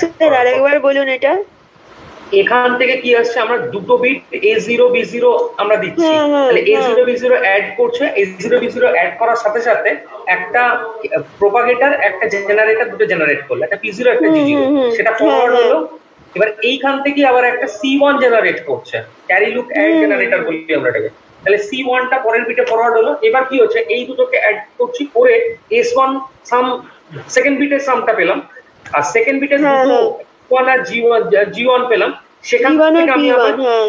Sir আরেকবার বলুন এটা। এখান থেকে কি আসছে, আমরা দুটো বিট A0 B0 আমরা দিচ্ছি, হ্যাঁ, হ্যাঁ, তাহলে হ্যাঁ। A0 B0 অ্যাড করছে, A0 B0 অ্যাড করার সাথে সাথে একটা প্রোপাগেটর একটা জেনারেটর দুটো জেনারেট করলো, একটা P0 একটা G0, সেটা ফরওয়ার্ড হ্যাঁ, হলো। এবার এইখান থেকে আবার একটা C1 জেনারেট করছে, ক্যারি লুক অ্যাড জেনারেটর বলি আমরা এটাকে। তাহলে C1 টা পরের বিটে ফরওয়ার্ড হলো। এবার কি হচ্ছে, এই দুটোকে অ্যাড করছি করে S1 সাম সেকেন্ড বিটের সামটা পেলাম, আর সেকেন্ড বিটের হ্যাঁ, দুটো হ্যাঁ। P1 আর G1 পেলাম। সেখান P1 আর থেকে আমি আবার P1, হ্যাঁ।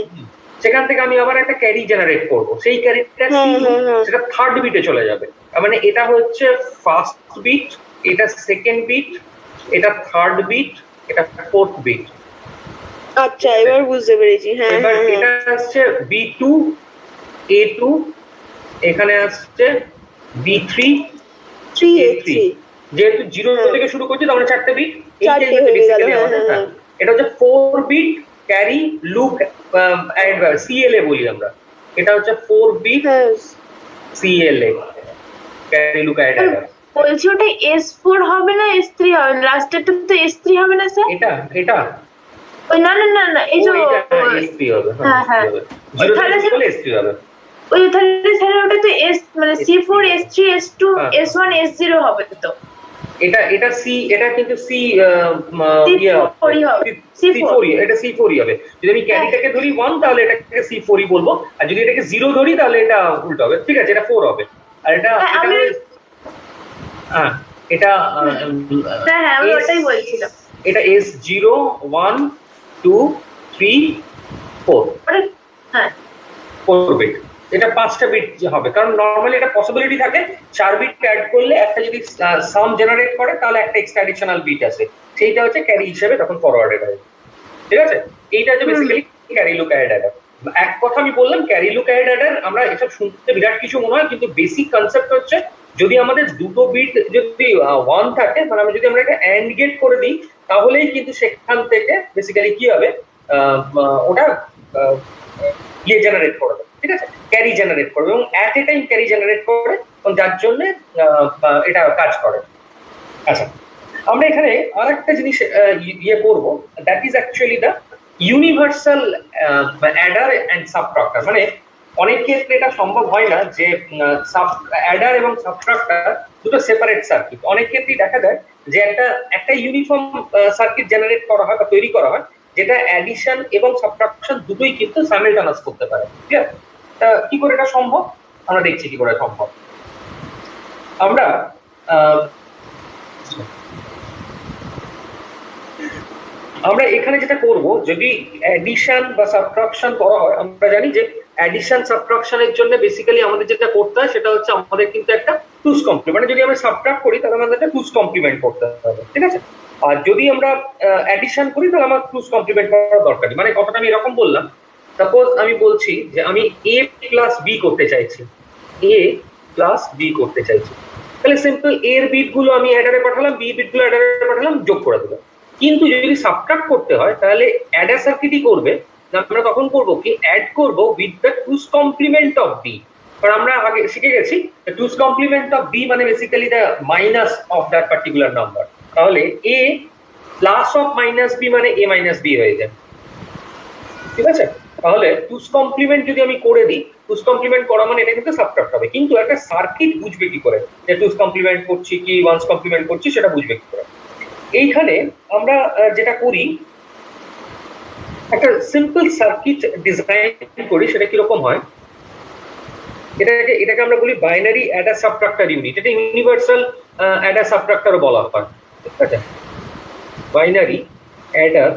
সেখান থেকে আমি আবার একটা ক্যারি জেনারেট করব, সেই ক্যারিটা হ্যাঁ, C2 হ্যাঁ, হ্যাঁ। সেটা থার্ড বিটে চলে যাবে। তার মানে এটা হচ্ছে ফার্স্ট বিট, এটা সেকেন্ড বিট, এটা থার্ড বিট, এটা ফোর্থ বিট। আচ্ছা, এবার বুঝতে পেরেছি। হ্যাঁ, এবার হ্যাঁ, এটা হ্যাঁ। আসছে B2, A2, এখানে আসছে B3, 3A3। A3। যেহেতু 0 হ্যাঁ। থেকে শুরু করছি, তাহলে 4টে বিট, চারটে এইটাই হচ্ছে হয়ে গেল। বেসিক্যালি হ্যাঁ, আমাদের। হ্যাঁ, হ্যাঁ, হ্যাঁ। এটা হচ্ছে 4 বিট ক্যারি লুক CLA বলি আমরা, এটা হচ্ছে 4 বিট হ্যাঁ। CLA, carry look ahead adder. বলছি ওটা S4 হবে না S3 হবে, লাস্টেরটা তো S3 হবে না স্যার? এটা এটা ওই না না না না, এই যে S3 হবে। হ্যাঁ, হ্যাঁ। 0 তাহলে থেকে বলে S3 হবে। ওই তাহলে স্যার ওটা তো মানে C4 S3 S2 হ্যাঁ। S1 S0 হবে তো। এটা C, এটা কিন্তু C C4 ই হবে। C4, এটা C4 হবে। যদি আমি ক্যারিটাকে ধরি 1, তাহলে এটাকে C4 বলবো, আর যদি এটাকে 0 ধরি তাহলে এটা উল্টো হবে, ঠিক আছে, এটা 4 হবে। আর এটা হ্যাঁ, এটা হ্যাঁ, এটা হ্যাঁ, হ্যাঁ, আমি ওটাই বলছিলাম। এটা S0 1 2 3 4, হ্যাঁ, 4 বিট। এটা 5টা বিট হবে, কারণ নরমালি এটা পসিবিলিটি থাকে 4 বিট অ্যাড করলে একটা যদি সাম জেনারেট করে তাহলে একটা এক্সট্রা অ্যাডিশনাল বিট আছে, সেইটা হচ্ছে ক্যারি হিসেবে তখন ফরওয়ার্ডেড হয়, ঠিক আছে। এইটা হচ্ছে basically carry look ahead adder. এক কথা আমি বললাম ক্যারি লুক অ্যাড অ্যাডার, আমরা এসব শুনতে বিরাট কিছু মনে হয়, কিন্তু বেসিক কনসেপ্ট হচ্ছে যদি আমাদের দুটো বিট যদি 1 থাকে, মানে যদি আমরা একটা অ্যান্ড গেট করে দিই, তাহলেই কিন্তু সেখান থেকে বেসিক্যালি কি হবে, ওটা ইয়ে জেনারেট করবে, ঠিক আছে, ক্যারি জেনারেট করবে, এবং at a time carry generate করে, যার জন্য এটা কাজ করে। আচ্ছা, আমরা এখানে আরেকটা জিনিস ইয়ে করব, that is actually the universal adder and subtractor. মানে অনেক ক্ষেত্রে এটা সম্ভব হয় না যে অ্যাডার এবং সাবট্রাক্টর দুটো সেপারেট সার্কিট। অনেক ক্ষেত্রেই দেখা যায় যে একটা ইউনিফর্ম সার্কিট জেনারেট করা হয় বা তৈরি করা হয়, যেটা অ্যাডিশন এবং সাবট্রাকশন দুটোই কিন্তু সাইমালটেনিয়াস করতে পারে, ঠিক আছে। কি করে এটা সম্ভব, আমরা দেখছি কি করে সম্ভব। আমরা এখানে যেটা করব, যদি অ্যাডিশন বা সাবট্রাকশন করা হয়, আমরা জানি যে অ্যাডিশন সাবট্রাকশনের জন্য বেসিক্যালি আমাদের যেটা করতে হয় সেটা হচ্ছে আমাদের কিন্তু একটা টুস কমপ্লিমেন্ট, মানে যদি আমরা সাবট্রাক্ট করি তাহলে আমাদের একটা টুস কমপ্লিমেন্ট করতে হবে, ঠিক আছে। আর যদি আমরা অ্যাডিশন করি তাহলে আমার টুস কমপ্লিমেন্ট করার দরকার নেই। মানে কথাটা আমি এরকম বললাম, সাপোজ আমি বলছি যে আমি A প্লাস B করতে চাইছি, A প্লাস B করতে চাইছি, তাহলে সিম্পল A এর বিট গুলো আমি অ্যাডারে পাঠালাম, B বিট গুলো অ্যাডারে পাঠালাম, যোগ করে দিলাম। কিন্তু যদি সাবট্রাক্ট করতে হয় তাহলে অ্যাডার সার্কিটই করবে, আমরা তখন করব কি, অ্যাড করব with the two's complement of B। কারণ আমরা আগে শিখে গেছি টুস কমপ্লিমেন্ট অফ B মানে basically the minus of that particular number. তাহলে A plus of minus B মানে A মাইনাস B হয়ে যায়, ঠিক আছে। তাহলে টুস কমপ্লিমেন্ট যদি আমি করে দিই, টুস কমপ্লিমেন্ট করা মানে এটা কিন্তু সাবট্রাক্ট হবে, কিন্তু একটা সার্কিট বুঝবে কি করে যে টুস কমপ্লিমেন্ট করছি কি ওয়ান্স কমপ্লিমেন্ট করছি, সেটা বুঝবে কি করে। এইখানে আমরা যেটা করি, একটা সিম্পল সার্কিট ডিজাইন করি, সেটা কিরকম হয়, এটাকে আমরা বলি বাইনারি অ্যাডার সাবট্রাক্টর ইউনিট। এটা ইউনিভার্সাল অ্যাডার সাবট্রাক্টর বলা হয়, ঠিক আছে, binary adder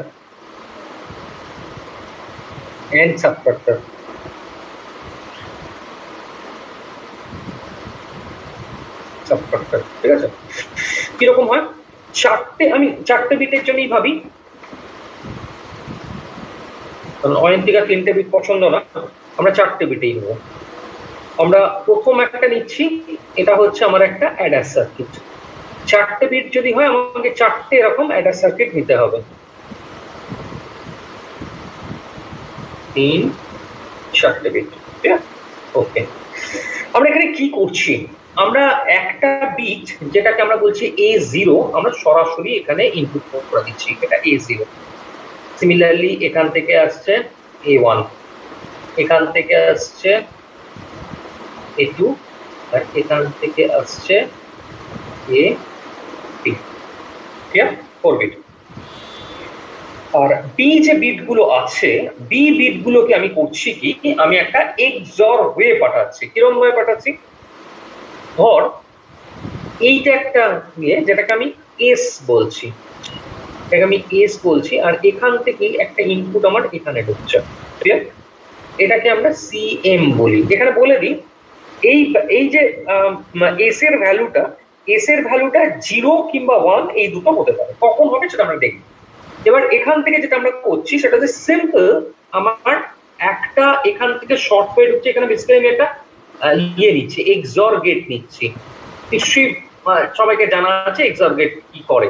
and subtractor. Subtractor, ঠিক আছে? কিরকম হয়? আমি চারটে বিটের জন্যই ভাবি, কারণ অয়ন্তিকা 3টে বিট পছন্দ না, আমরা 4টে বিটেই নেব। আমরা প্রথম একটা নিচ্ছি, এটা হচ্ছে আমার একটা অ্যাডার সার্কিট। 4টে বিট যদি হয় আমাকে 4টে এরকম অ্যাডার সার্কিট নিতে হবে। 4টে বিট, ঠিক আছে? ওকে, আমরা এখানে কি করছি? আমরা একটা বিট যেটাকে আমরা বলছি A0, আমরা সরাসরি এখানে ইনপুট করে দিচ্ছি, এটা A0। সিমিলারলি এখান থেকে আসছে A1, এখান থেকে আসছে A2, আর এখান থেকে আসছে A3, ঠিক আছে? 4 বিট। আর বি যে বিটগুলো আছে, বি বিটগুলোকে আমি করছি কি, আমি একটা XOR হয়ে পাঠাচ্ছি। কিরকম হয়ে পাঠাচ্ছি? ধর এইটা একটা ইয়ে যেটাকে আমি এস বলছি, এটাকে আমি এস বলছি, আর এখান থেকে একটা ইনপুট আমার এখানে ঢুকছে, ঠিক আছে? এটাকে আমরা সিএম বলি। এখানে বলে দিই, এই যে এস এর ভ্যালুটা 0 কিংবা 1 এই দুটো হতে পারে। কখন হবে সেটা আমরা দেখি। এবার এখান থেকে যেটা আমরা করছি সেটা হচ্ছে সিম্পল, আমার একটা এখান থেকে শর্ট হয়ে ঢুকছে, এখানে বেসিক্যালি আমি একটা ইয়ে নিচ্ছি, XOR গেট নিচ্ছি। নিশ্চয়ই সবাইকে জানা আছে XOR গেট কি করে।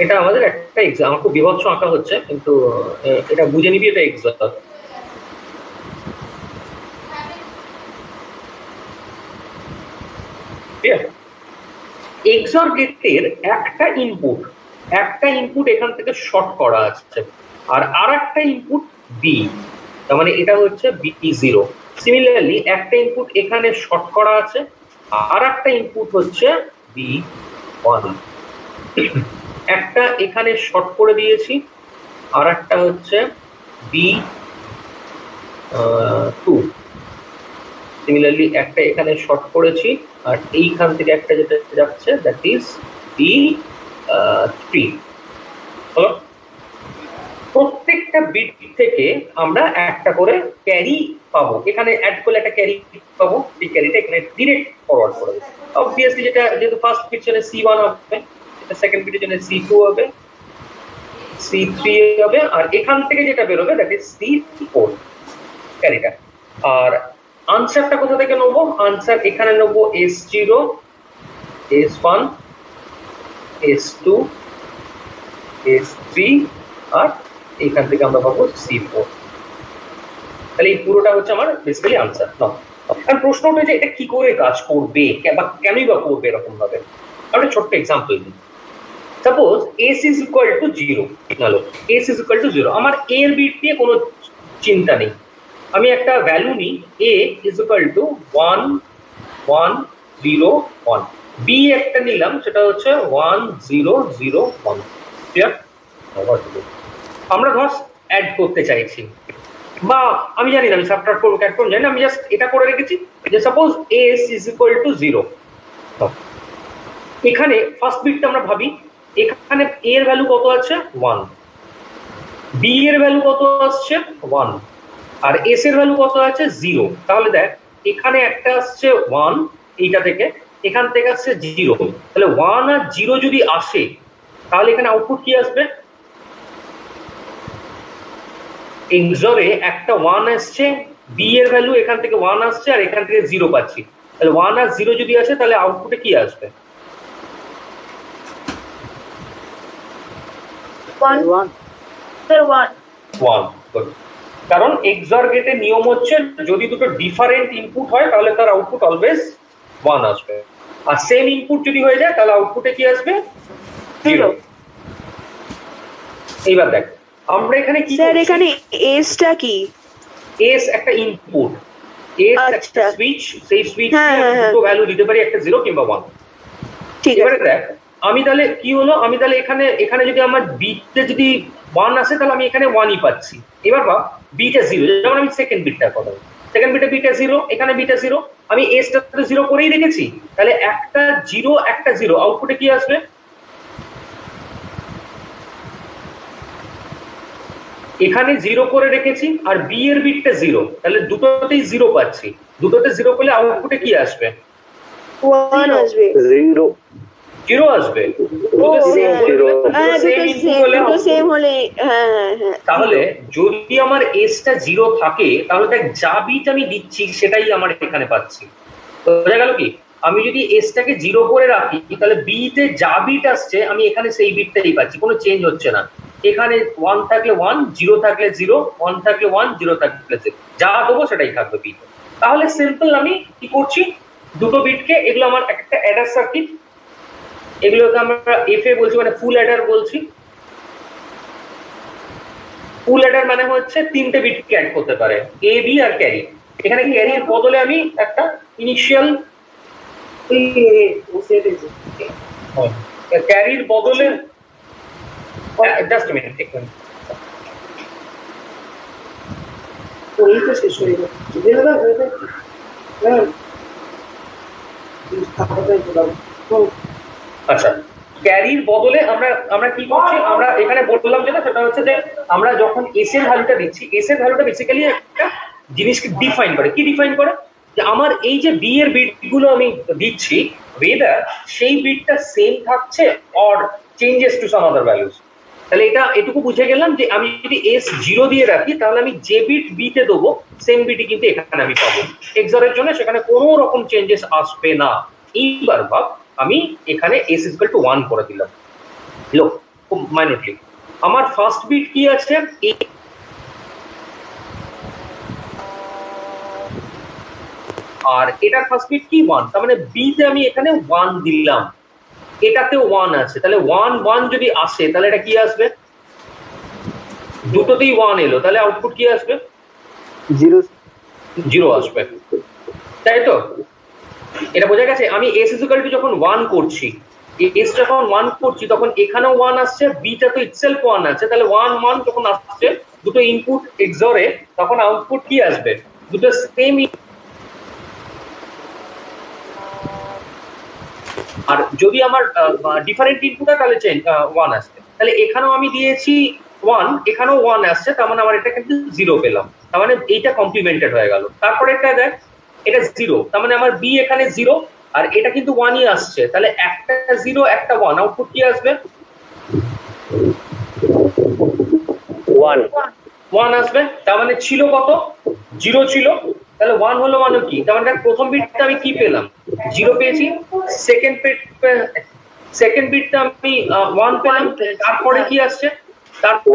এটা আমাদের একটা এক্সাম, আমার খুব বিভৎস আঁকা হচ্ছে, কিন্তু এটা বুঝে নিবি, এটা XOR। ঠিক আছে? XOR গেটের একটা ইনপুট এখান থেকে শর্ট করা আছে, আর আরেকটা ইনপুট বি, তার মানে এটা হচ্ছে B0। সিমিলারলি একটা ইনপুট এখানে শর্ট করা আছে, আর একটা ইনপুট হচ্ছে B1। একটা এখানে শর্ট করে দিয়েছি, আর একটা হচ্ছে B2। সিমিলারলি একটা এখানে শর্ট করেছি, আর এইখান থেকে একটা যেটা যাচ্ছে দ্যাট ইজ B3। হলো? প্রত্যেকটা বিট থেকে আমরা একটা করে ক্যারি পাবো, এখানে অ্যাড করলে একটা ক্যারি পাবো, এই ক্যারিটা এখানে ডিরেক্ট ফরওয়ার্ড করে দেবো। অবভিয়াসলি যেহেতু ফার্স্ট বিট জন্য C1 হবে, এটা সেকেন্ড বিটের জন্য C2 হবে, C3 হবে, আর এখান থেকে যেটা বেরোবে দ্যাট ইজ C4 ক্যারিটা। আর আনসারটা কোথা থেকে নেবো? আনসার এখানে নেবো S0, S1, S2, S3, আর এখান থেকে আমরা পাবো C4। তাহলে এই পুরোটা হচ্ছে আমার বেসিক্যালি আনসার। আর প্রশ্ন ওঠে যে এটা কি করে কাজ করবে বা কেনই বা করবে এরকম ভাবে। আমরা ছোট্ট এক্সাম্পল দিই। Suppose S is equal to 0, হলো S is equal to 0, আমার A এর বিট নিয়ে কোনো চিন্তা নেই, আমি একটা ভ্যালু নিই A is equal to 1 1 0 1, B একটা নিলাম সেটা হচ্ছে 1 0 0 1। ক্লিয়ার? আমরা ধর অ্যাড করতে চাইছি, বা আমি জানি না আমি সাবট্রাক্ট করব ক্যাট করব জানি না, আমি জাস্ট এটা করে রেখেছি যে suppose S is equal to 0। এখানে ফার্স্ট বিটটা আমরা ভাবি, এখানে A এর ভ্যালু কত আছে 1, B এর ভ্যালু কত আসছে 1, আর S এর ভ্যালু কত আছে 0। তাহলে দেখ এখানে একটা আসছে 1 এইটা থেকে, এখান থেকে আসছে 0, তাহলে 1 আর 0 যদি আসে তাহলে এখানে আউটপুট কি আসবে? XOR এ একটা 1 আসছে, B এর ভ্যালু এখান থেকে 1 আসছে, আর এখান থেকে 0 পাচ্ছি, তাহলে 1 আর 0 যদি আসে তাহলে আউটপুটে কি আসবে? 1 স্যার 1। গুড। কারণ XOR গেটের নিয়ম হচ্ছে যদি দুটো ডিফারেন্ট ইনপুট হয় তাহলে তার আউটপুট অলওয়েজ 1 আসবে, আর সেম ইনপুট যদি হয়ে যায় তাহলে আউটপুটে কি আসবে? 0। এইবার দেখ আমরা এখানে কি স্যার এখানে এস টা কি? এস একটা ইনপুট, এস একটা সুইচ, সেই সুইচ দুটো ভ্যালু দিতে পারি, একটা 0 কিংবা 1। ঠিক এবারে আছে। দেখ আমি তাহলে কি হলো, আমি তাহলে এখানে যদি আমার বিটে যদি 1 আসে তাহলে আমি এখানে 1ই পাচ্ছি। এবার ভাব বিটা 0, যেমন আমি সেকেন্ড বিটটা কথা, সেকেন্ড বিটা 0, এখানে বিটা 0, আমি এসটা তো 0 করেই রেখেছি, তাহলে একটা 0 একটা 0 আউটপুটে কি আসবে? এখানে 0 করে রেখেছি আর বি এর বিটটা 0, তাহলে দুটোতেই 0 পাচ্ছি। দুটোতে 0 করলে আউটপুটে কি আসবে? 1 আসবে। 0 আসবে। ও দুটো হ্যাঁ, দুটো সেম হলে হ্যাঁ। তাহলে যদি আমার এসটা 0 থাকে তাহলে দেখ যা বিট আমি দিচ্ছি সেটাই আমার এখানে পাচ্ছি। বোঝা গেল কি? আমি যদি এসটাকে 0 করে রাখি তাহলে বি তে যা বিট আসছে আমি এখানে সেই বিটটাই পাচ্ছি, কোনো চেঞ্জ হচ্ছে না। এখানে 1 থাকলে 1, 0 থাকলে 0, 1 থাকলে 1, 0 থাকলে 0, যা দেবো সেটাই থাকবে বিট। তাহলে সিম্পল আমি কি করছি, দুটো বিটকে, এগুলো আমার একটা অ্যাডার সার্কিট, এগুলোকে আমরা এফএ বলছি, মানে ফুল অ্যাডার বলছি। ফুল অ্যাডার মানে হচ্ছে তিনটে বিটকে অ্যাড করতে পারে, এ বি আর ক্যারি। এখানে ক্যারির বদলে আমি একটা ইনিশিয়াল ক্যারির বদলে জাস্ট মিনিট, এক মিনিট, শেষ হয়ে আচ্ছা। ক্যারির বদলে আমরা কি করছি, আমরা এখানে বললাম যেটা সেটা হচ্ছে যে আমরা যখন এস এর ভ্যালুটা দিচ্ছি, এস এর ভ্যালুটা বেসিক্যালি একটা জিনিসকে ডিফাইন করে। কি ডিফাইন করে? যে আমার এই যে বি এর বিট গুলো আমি দিচ্ছি, ওয়েদার সেই বিটটা সেম থাকছে or changes to some other values. তাহলে এটা এটুকু বুঝে গেলাম যে আমি যদি এস 0 দিয়ে রাখি তাহলে আমি যে বিট বি তে দেবো সেম বিটই কিন্তু এখানে আমি পাবো। এক্সরের জন্য সেখানে কোনো রকম চেঞ্জেস আসবে না। এইবার ভাব, আমি এখানে s ইকুয়াল টু 1 করে দিলাম। লোক খুব মাইনরলি আমার ফার্স্ট বিট কি আছে, আর এটার ফার্স্ট বিট কি 1, তার মানে বি তে আমি এখানে 1 দিলাম, এটাতেও 1 আছে, তাহলে 1 1 যদি আসে তাহলে এটা কি আসবে? দুটোতেই 1 এলো, তাহলে আউটপুট কি আসবে? 0 আসবে, তাই তো? এটা বোঝা গেছে? আমি s ইকুয়াল টু যখন 1 করছি, s যখন 1 করছি তখন এখানেও 1 আসছে, বিটা তো ইটসেলফ 1 আছে, তাহলে 1 1 যখন আসছে দুটো ইনপুট এক্সরে, তখন আউটপুট কি আসবে? দুটো সেম। আর যদি আমার ডিফারেন্ট ইনপুট হয় তাহলে 1 আসবে। তাহলে এখানেও আমি দিয়েছি 1, এখানেও 1 আসছে, তার মানে আমার এটা কিন্তু 0 পেলাম, তার মানে এইটা কমপ্লিমেন্টেড হয়ে গেল। তারপরে এটা দেখ, এটা 0, তার মানে আমার বি এখানে 0 আর এটা কিন্তু 1ই আসছে, তাহলে একটা 0 একটা 1, আউটপুট কি আসবে? 1 আসবে। তার মানে ছিল কত? 0 ছিল, তাহলে 1 হলো মানে কি? তার মানে প্রথম বিটটা আমি কি পেলাম? 0 পেয়েছি। সেকেন্ড বিটটা আমি 1 পেলাম, তারপরে কি আসছে? তারপর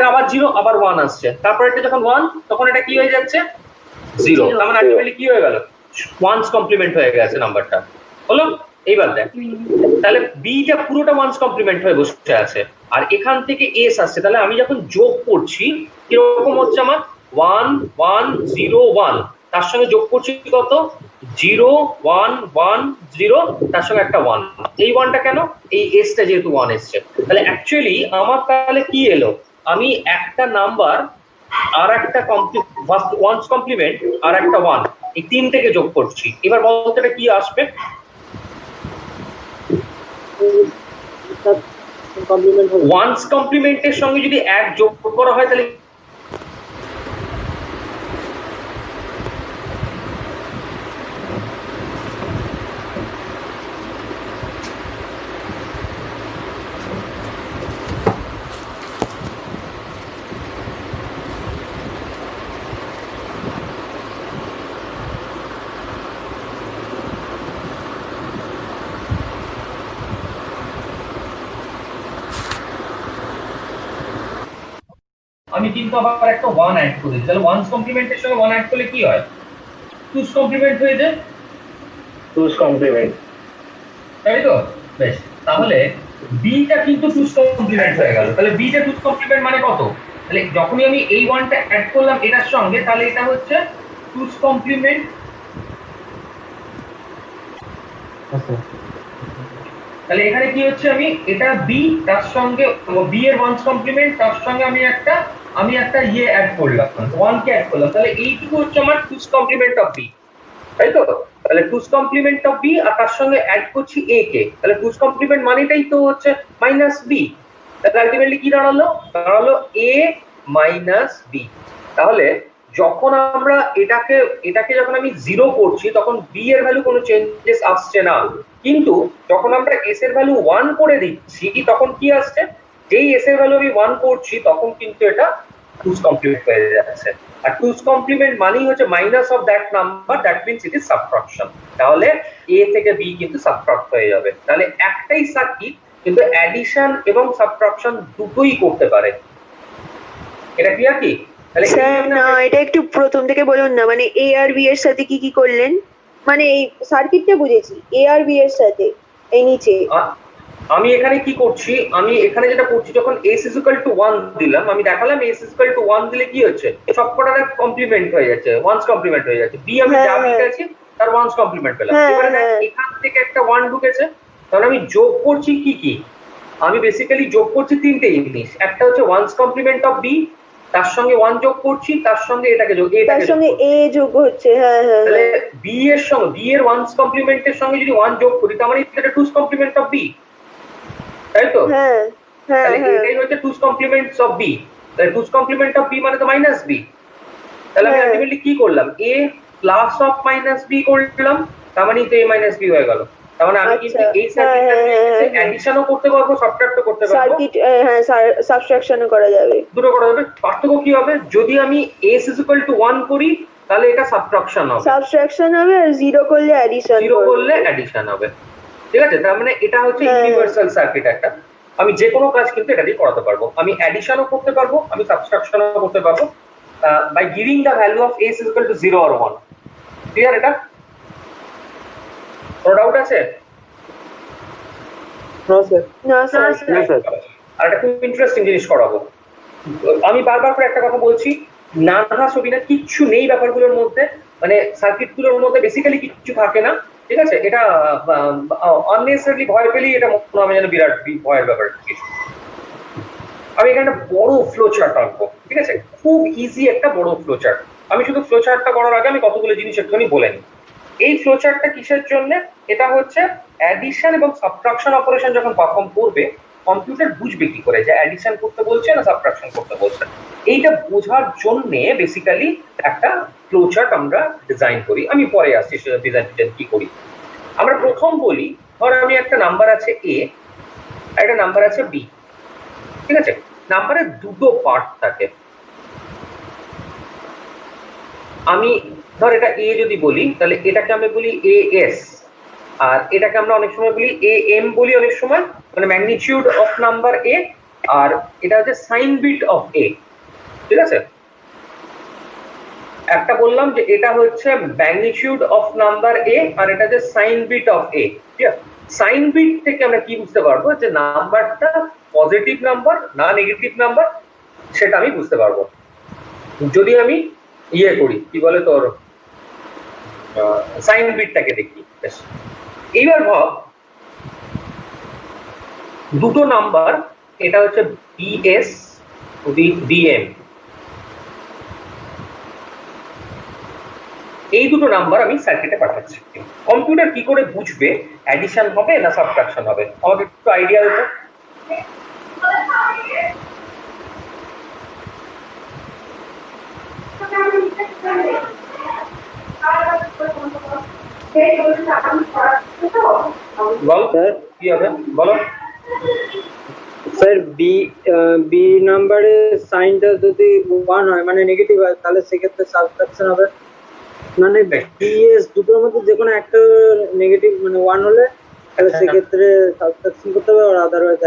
আবার 0 আবার 1 আসছে, তারপরে এটা যখন 1 তখন এটা কি হয়ে যাচ্ছে? 0। তার মানে আলটিমেটলি কি হয়ে গেল? ওয়ান্স কমপ্লিমেন্ট হয়ে গেছে নাম্বারটা, হলো? এইবার দেখ, তাহলে বিটা পুরোটা ওয়ান্স কমপ্লিমেন্ট হয়ে বসে আছে আর এখান থেকে এস আসছে, তাহলে আমি যখন যোগ করছি কিরকম হচ্ছে আমার? 1 1 0 1, তার সঙ্গে যোগ করছি কত? 0 1 1 0, তার সঙ্গে একটা 1। এই 1টা কেন? এই এসটা যেহেতু 1 এসছে, তাহলে অ্যাকচুয়ালি আমার তাহলে কি এলো? আমি একটা নাম্বার আর একটা ওয়ান্স কমপ্লিমেন্ট আর একটা 1, এই তিনটেকে যোগ করছি। এবার বলতে এটা কি আসবে? ওয়ান্স কমপ্লিমেন্টের সঙ্গে যদি 1 যোগ করা হয় তাহলে আমি কিন্তু আবার একটা 1 অ্যাড করেছি, তাহলে ওয়ান্স কমপ্লিমেন্টের সঙ্গে 1 অ্যাড করলে কি হয়? টুস কমপ্লিমেন্ট হয়ে যায়, টুস কমপ্লিমেন্ট, তাই তো? বেশ, তাহলে বিটা কিন্তু টুস কমপ্লিমেন্ট হয়ে গেল। তাহলে বিটা টুস কমপ্লিমেন্ট মানে কত? তাহলে যখনই আমি এই 1টা অ্যাড করলাম এটার সঙ্গে, তাহলে এটা হচ্ছে টুস কমপ্লিমেন্ট। তাহলে এখানে কি হচ্ছে, আমি এটা বি, তার সঙ্গে বি এর ওয়ান্স কমপ্লিমেন্ট, তার সঙ্গে আমি একটা ইয়ে অ্যাড করলাম, 1 কে অ্যাড করলাম, তাহলে এইটুকু হচ্ছে আমার টুস কমপ্লিমেন্ট অফ বি, তাই তো? তাহলে টুস কমপ্লিমেন্ট অফ বি আর তার সঙ্গে অ্যাড করছি এ কে, তাহলে টুস কমপ্লিমেন্ট মানেটাই তো হচ্ছে মাইনাস বি। তাহলে আলটিমেটলি কি দাঁড়ালো? দাঁড়ালো এ মাইনাস বি। তাহলে যখন আমরা এটাকে যখন আমি 0 করছি তখন বি এর ভ্যালু কোনো চেঞ্জেস আসছে না, কিন্তু যখন আমরা এস এর ভ্যালু 1 করে দিচ্ছি তখন কি আসছে, যেই এস এর ভ্যালু আমি 1 করছি তখন কিন্তু এটা 2's কমপ্লিমেন্ট হয়ে যাচ্ছে। আর 2's কমপ্লিমেন্ট মানেই হচ্ছে minus of that number, that means it is subtraction. তাহলে এ থেকে বি কিন্তু সাবট্রাক্ট হয়ে যাবে। তাহলে একটাই সার্কিট কিন্তু অ্যাডিশন এবং সাবট্রাকশন দুটোই করতে পারে। এটা ক্লিয়ার কি? তাহলে স্যার না, এটা একটু প্রথম থেকে বলুন না, মানে এ আর বি এর সাথে কি কি করলেন? মানে এই সার্কিটটা বুঝেছি, এ আর বি এর সাথে এই নিচে আমি এখানে কি করছি, আমি এখানে যেটা করছি যখন s is equal to 1 দিলাম, আমি দেখালাম s is equal to 1 দিলে কি হচ্ছে, সবকটার কমপ্লিমেন্ট হয়ে যাচ্ছে, ওয়ান্স কমপ্লিমেন্ট হয়ে যাচ্ছে। b আমি যা লিখেছি তার ওয়ান্স কমপ্লিমেন্ট পেলাম। এবারে দেখ এখান থেকে একটা 1 ঢুকেছে, তাহলে আমি যোগ করছি কি কি, আমি বেসিক্যালি যোগ করছি তিনটে জিনিস। একটা হচ্ছে ওয়ান্স কমপ্লিমেন্ট অফ b, তার সঙ্গে 1 যোগ করছি, তার সঙ্গে এটাকে যোগ, তার সঙ্গে এ যোগ হচ্ছে। হ্যাঁ হ্যাঁ, তাহলে b এর সঙ্গে b এর ওয়ান্স কমপ্লিমেন্টের সঙ্গে যদি 1 যোগ করি তার মানে এটা 2's কমপ্লিমেন্ট অফ b, তাই তো? হ্যাঁ হ্যাঁ, তাহলে এটাই হচ্ছে 2's কমপ্লিমেন্টস অফ b। তাহলে 2's কমপ্লিমেন্ট অফ b মানে তো মাইনাস b। তাহলে আমি আলটিমেটলি কি করলাম, a plus of minus b করলাম, তার মানে তো a মাইনাস b হয়ে গেল। তার মানে আমি কিন্তু এই সার্কিটটাকে অ্যাডিশনও করতে পারবো, সাবট্রাক্টও করতে পারবো। সার্কিট হ্যাঁ, সাবট্রাকশনও করা যাবে, দুটো করা যাবে। পার্থক্য কি হবে, যদি আমি s is equal to 1 করি তাহলে এটা সাবট্রাকশন হবে, সাবট্রাকশন হবে, আর 0 করলে অ্যাডিশন, 0 করলে অ্যাডিশন হবে। ঠিক আছে? তার মানে এটা হচ্ছে ইউনিভার্সাল সার্কিট একটা, আমি যে কোনো কাজ কিন্তু এটা দিয়ে করাতে পারবো। আমি অ্যাডিশনও করতে পারবো, আমি সাবট্রাকশনও করতে পারবো by giving the value of s is equal to 0 or 1। Clear? এটা কোনো ডাউট আছে? না স্যার। আর একটা খুব ইন্টারেস্টিং জিনিস করাবো। আমি বারবার করে একটা কথা বলছি, নার্ভাস হবি না, কিচ্ছু নেই ব্যাপারগুলোর মধ্যে, মানে সার্কিটগুলোর মধ্যে বেসিক্যালি কিচ্ছু থাকে না। ঠিক আছে? এটা আননেসেসারিলি ভয় পেলেই এটা মনে হবে যেন বিরাট ভয়ের ব্যাপার কিছু। আমি এখানে একটা বড় ফ্লো চার্ট আঁকবো। ঠিক আছে? খুব ইজি একটা বড় ফ্লো চার্ট। আমি শুধু ফ্লো চার্টটা করার আগে আমি কতগুলো জিনিস একটুখানি বলে নিই। এই ফ্লো চার্টটা কিসের জন্য? এটা হচ্ছে অ্যাডিশন এবং সাবট্রাকশন অপারেশন যখন পারফর্ম করবে, কম্পিউটার বুঝবে কি করে যে অ্যাডিশন করতে বলছে না সাবট্রাকশন করতে বলছে। এইটা বোঝার জন্য বেসিক্যালি একটা ফ্লো চার্ট আমরা ডিজাইন করি। আমি পরে আসছি সেটা ডিজাইন কি করি। আমরা প্রথম বলি, ধর আমি একটা নাম্বার আছে a, একটা নাম্বার আছে b। ঠিক আছে? নাম্বারের দুটো পার্ট থাকে। আমি ধর এটা a যদি বলি, তাহলে এটাকে আমি বলি as, আর এটাকে আমরা অনেক সময় বলি am বলি অনেক সময়, মানে ম্যাগনিটিউড অফ নাম্বার a, আর এটা হচ্ছে সাইন বিট অফ a। ঠিক আছে? একটা বললাম যে এটা হচ্ছে ম্যাগনিটিউড অফ নাম্বার a, আর এটা হচ্ছে সাইন বিট অফ a। ঠিক আছে? সাইন বিট থেকে আমরা কি বুঝতে পারবো যে নাম্বারটা পজিটিভ নাম্বার না নেগেটিভ নাম্বার, সেটা আমি বুঝতে পারবো যদি আমি ইয়ে করি, কি বলে তোর সাইন বিটটাকে দেখি। এইবার ভাব দুটো নাম্বার, এটা হচ্ছে bs bm, এই দুটো নাম্বার আমি সার্কিটে পাঠাচ্ছি। কম্পিউটার কি করে বুঝবে অ্যাডিশন হবে না সাবট্রাকশন হবে? আমাকে একটু আইডিয়া দিতে। বল স্যার কি হবে, বলো স্যার। বি নাম্বারে সাইনটা যদি 1 হয় মানে নেগেটিভ হয়, তাহলে সেক্ষেত্রে সাবট্রাকশন হবে। মানে বিএস দুটোর মধ্যে যে কোনো একটা নেগেটিভ মানে 1 হলে তাহলে সেক্ষেত্রে সাবট্রাকশন করতে হবে, আর আদারওয়াইজ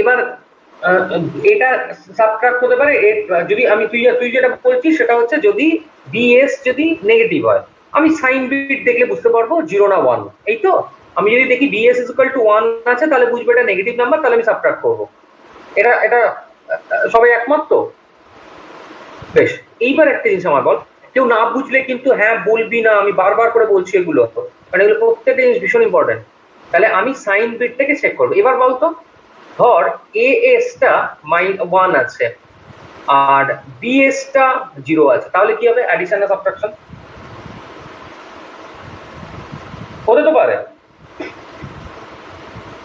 এবার এটা সাবট্রাক্ট হতে পারে যদি আমি তুই যেটা বলছিস সেটা হচ্ছে যদি বিএস যদি নেগেটিভ হয়, আমি সাইন বিট দেখলে বুঝতে পারবো 0 না 1। এই তো আমি যদি দেখি বিএস ইজ ইকুয়াল টু 1 আছে তাহলে বুঝবো এটা নেগেটিভ নাম্বার, তাহলে আমি সাবট্রাক্ট করবো। এটা সবাই একমত তো? বেশ, এইবার একটা জিনিস আমার বল, কেউ না বুঝলে কিন্তু হ্যাঁ বলবি না, আমি বারবার করে বলছি এগুলো, মানে এগুলো প্রত্যেকটা জিনিস ভীষণ ইম্পর্টেন্ট। তাহলে আমি সাইন বিটটাকে চেক করবো। এবার বলতো ধর as টা -1 আছে আর bs টা 0 আছে, তাহলে কি হবে? অ্যাডিশন না সাবট্রাকশন? হতে তো পারে,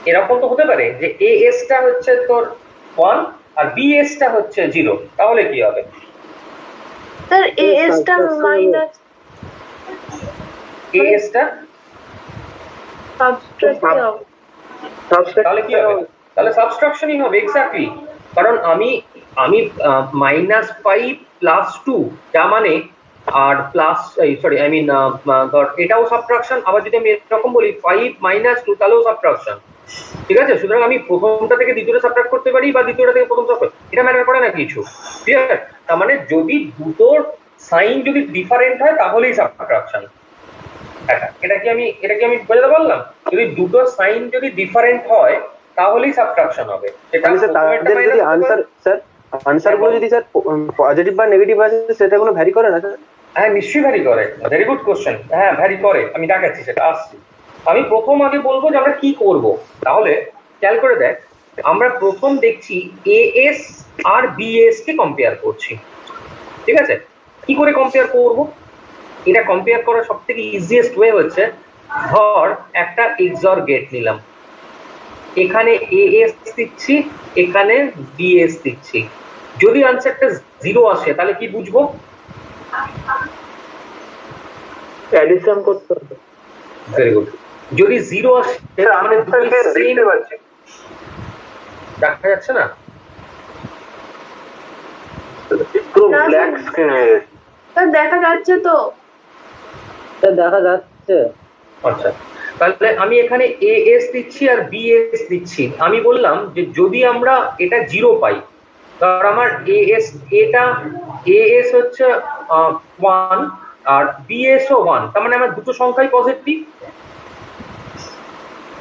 এরকম তো হতে পারে যে as টা হচ্ছে তোর 1 আর BS টা হচ্ছে 0, তাহলে কি হবে? স্যার AS টা মাইনাস AS টা সাবস্ট্রাক্ট হবে। তাহলে কি হবে? তাহলে সাবট্রাকশনই হবে, এক্স্যাক্টলি। কারণ আমি -5 + 2 যা মানে আর প্লাস সরি আই মিন ধর এটাও সাবট্রাকশন, আবার যদি আমি এরকম বলি 5 - 2 তাহলেও সাবট্রাকশন, ঠিক আছে? সুতরাং আমি প্রথমটা থেকে দ্বিতীয়টা সাবট্রাক্ট করতে পারি বা দ্বিতীয়টা থেকে প্রথমটা এটা ম্যাটার করে না কিছু, ঠিক আছে? তার মানে যদি দুটোর সাইন যদি ডিফারেন্ট হয় তাহলেই সাবট্রাকশন। এটা কি আমি বোঝাতে পারলাম? যদি দুটো সাইন যদি ডিফারেন্ট হয় তাহলেই সাবট্রাকশন হবে। সেটা তাদের যদি আনসার গুলো যদি স্যার পজিটিভ বা নেগেটিভ আছে সেটা কোনো ভ্যারি করে না স্যার? হ্যাঁ, নিশ্চয়ই ভ্যারি করে। Very good question. হ্যাঁ, ভ্যারি করে, আমি দেখাচ্ছি, সেটা আসছি। আমি প্রথম আগে বলবো যে আমরা কি করব। তাহলে খেয়াল করে দেখ, আমরা প্রথম দেখছি AS আর BS কে কম্পেয়ার করছি, ঠিক আছে? কি করে কম্পেয়ার করব? এটা কম্পেয়ার করার সব থেকে ইজিয়েস্ট ওয়ে হচ্ছে, ধর একটা XOR গেট নিলাম, এখানে AS দিচ্ছি, এখানে BS দিচ্ছি। যদি আনসারটা 0 আসে তাহলে কি বুঝবো? অ্যাডিশন করতে হবে। Very good. যদি 0 আসে মানে দুটোই সেম, দেখা যাচ্ছে না? পুরো ব্ল্যাক স্ক্রিন হয়ে গেছে। স্যার দেখা যাচ্ছে তো? স্যার দেখা যাচ্ছে। আচ্ছা, তাহলে আমি এখানে AS দিচ্ছি আর BS দিচ্ছি। আমি বললাম যে যদি আমরা এটা 0 পাই, তার আমার AS হচ্ছে 1 আর BS ও 1, তার মানে আমার দুটো সংখ্যাই পজিটিভ,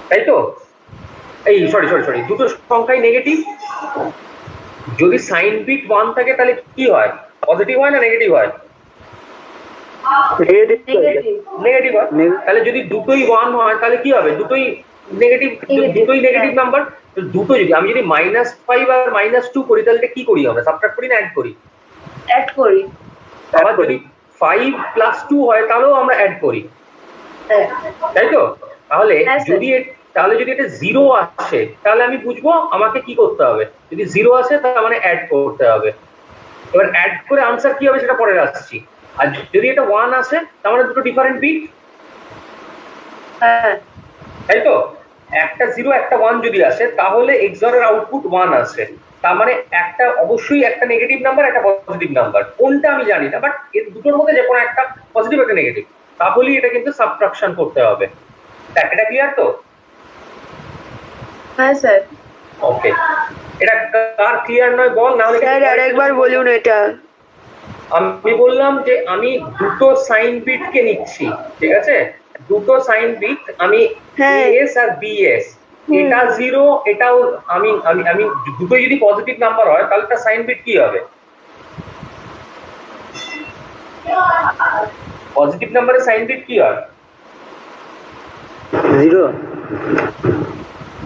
তাই তো? এই সরি দুটো সংখ্যাই নেগেটিভ। যদি সাইন বিট 1 থাকে তাহলে কি হয়? পজিটিভ হয় না নেগেটিভ হয়? নেগেটিভ হয়। তাহলে যদি দুটোই 1 হয় তাহলে কি হবে? দুটোই নেগেটিভ নাম্বার। দুটো যদি আমি যদি -5 আর -2 করি তাহলে কি করি আমরা? সাবট্রাক্ট করি না অ্যাড করি? অ্যাড করি। আবার যদি 5 + 2 হয় তাহলেও আমরা অ্যাড করি, তাই তো? তাহলে যদি এটা 0 আসে তাহলে আমি বুঝবো আমাকে কি করতে হবে। যদি 0 আসে তাহলে মানে অ্যাড করতে হবে। এবার অ্যাড করে আনসার কি হবে সেটা পরে আসছি। আর যদি এটা 1 আসে তার মানে দুটো ডিফারেন্ট বিট, তাই তো? একটা 0 একটা 1 যদি আসে তাহলে XOR এর আউটপুট 1 আসে। তার মানে একটা অবশ্যই একটা নেগেটিভ নাম্বার, একটা পজিটিভ নাম্বার। কোনটা আমি জানি না, বাট এর দুটোর মধ্যে যে কোনো একটা পজিটিভ একটা নেগেটিভ, তাহলেই এটা কিন্তু সাবট্রাকশন করতে হবে। এটা ক্লিয়ার তো? হ্যাঁ স্যার। ওকে, এটা কার ক্লিয়ার নয় বল, না হলে স্যার আরেকবার বলুন এটা। আমি বললাম যে আমি দুটো সাইন বিট কে নিচ্ছি, ঠিক আছে? দুটো সাইন বিট আমি AS আর BS, এটা 0 এটাও আমি দুটো যদি পজিটিভ নাম্বার হয় তাহলে তার সাইন বিট কি হবে? পজিটিভ নাম্বারের সাইন বিট কি হয়? 0।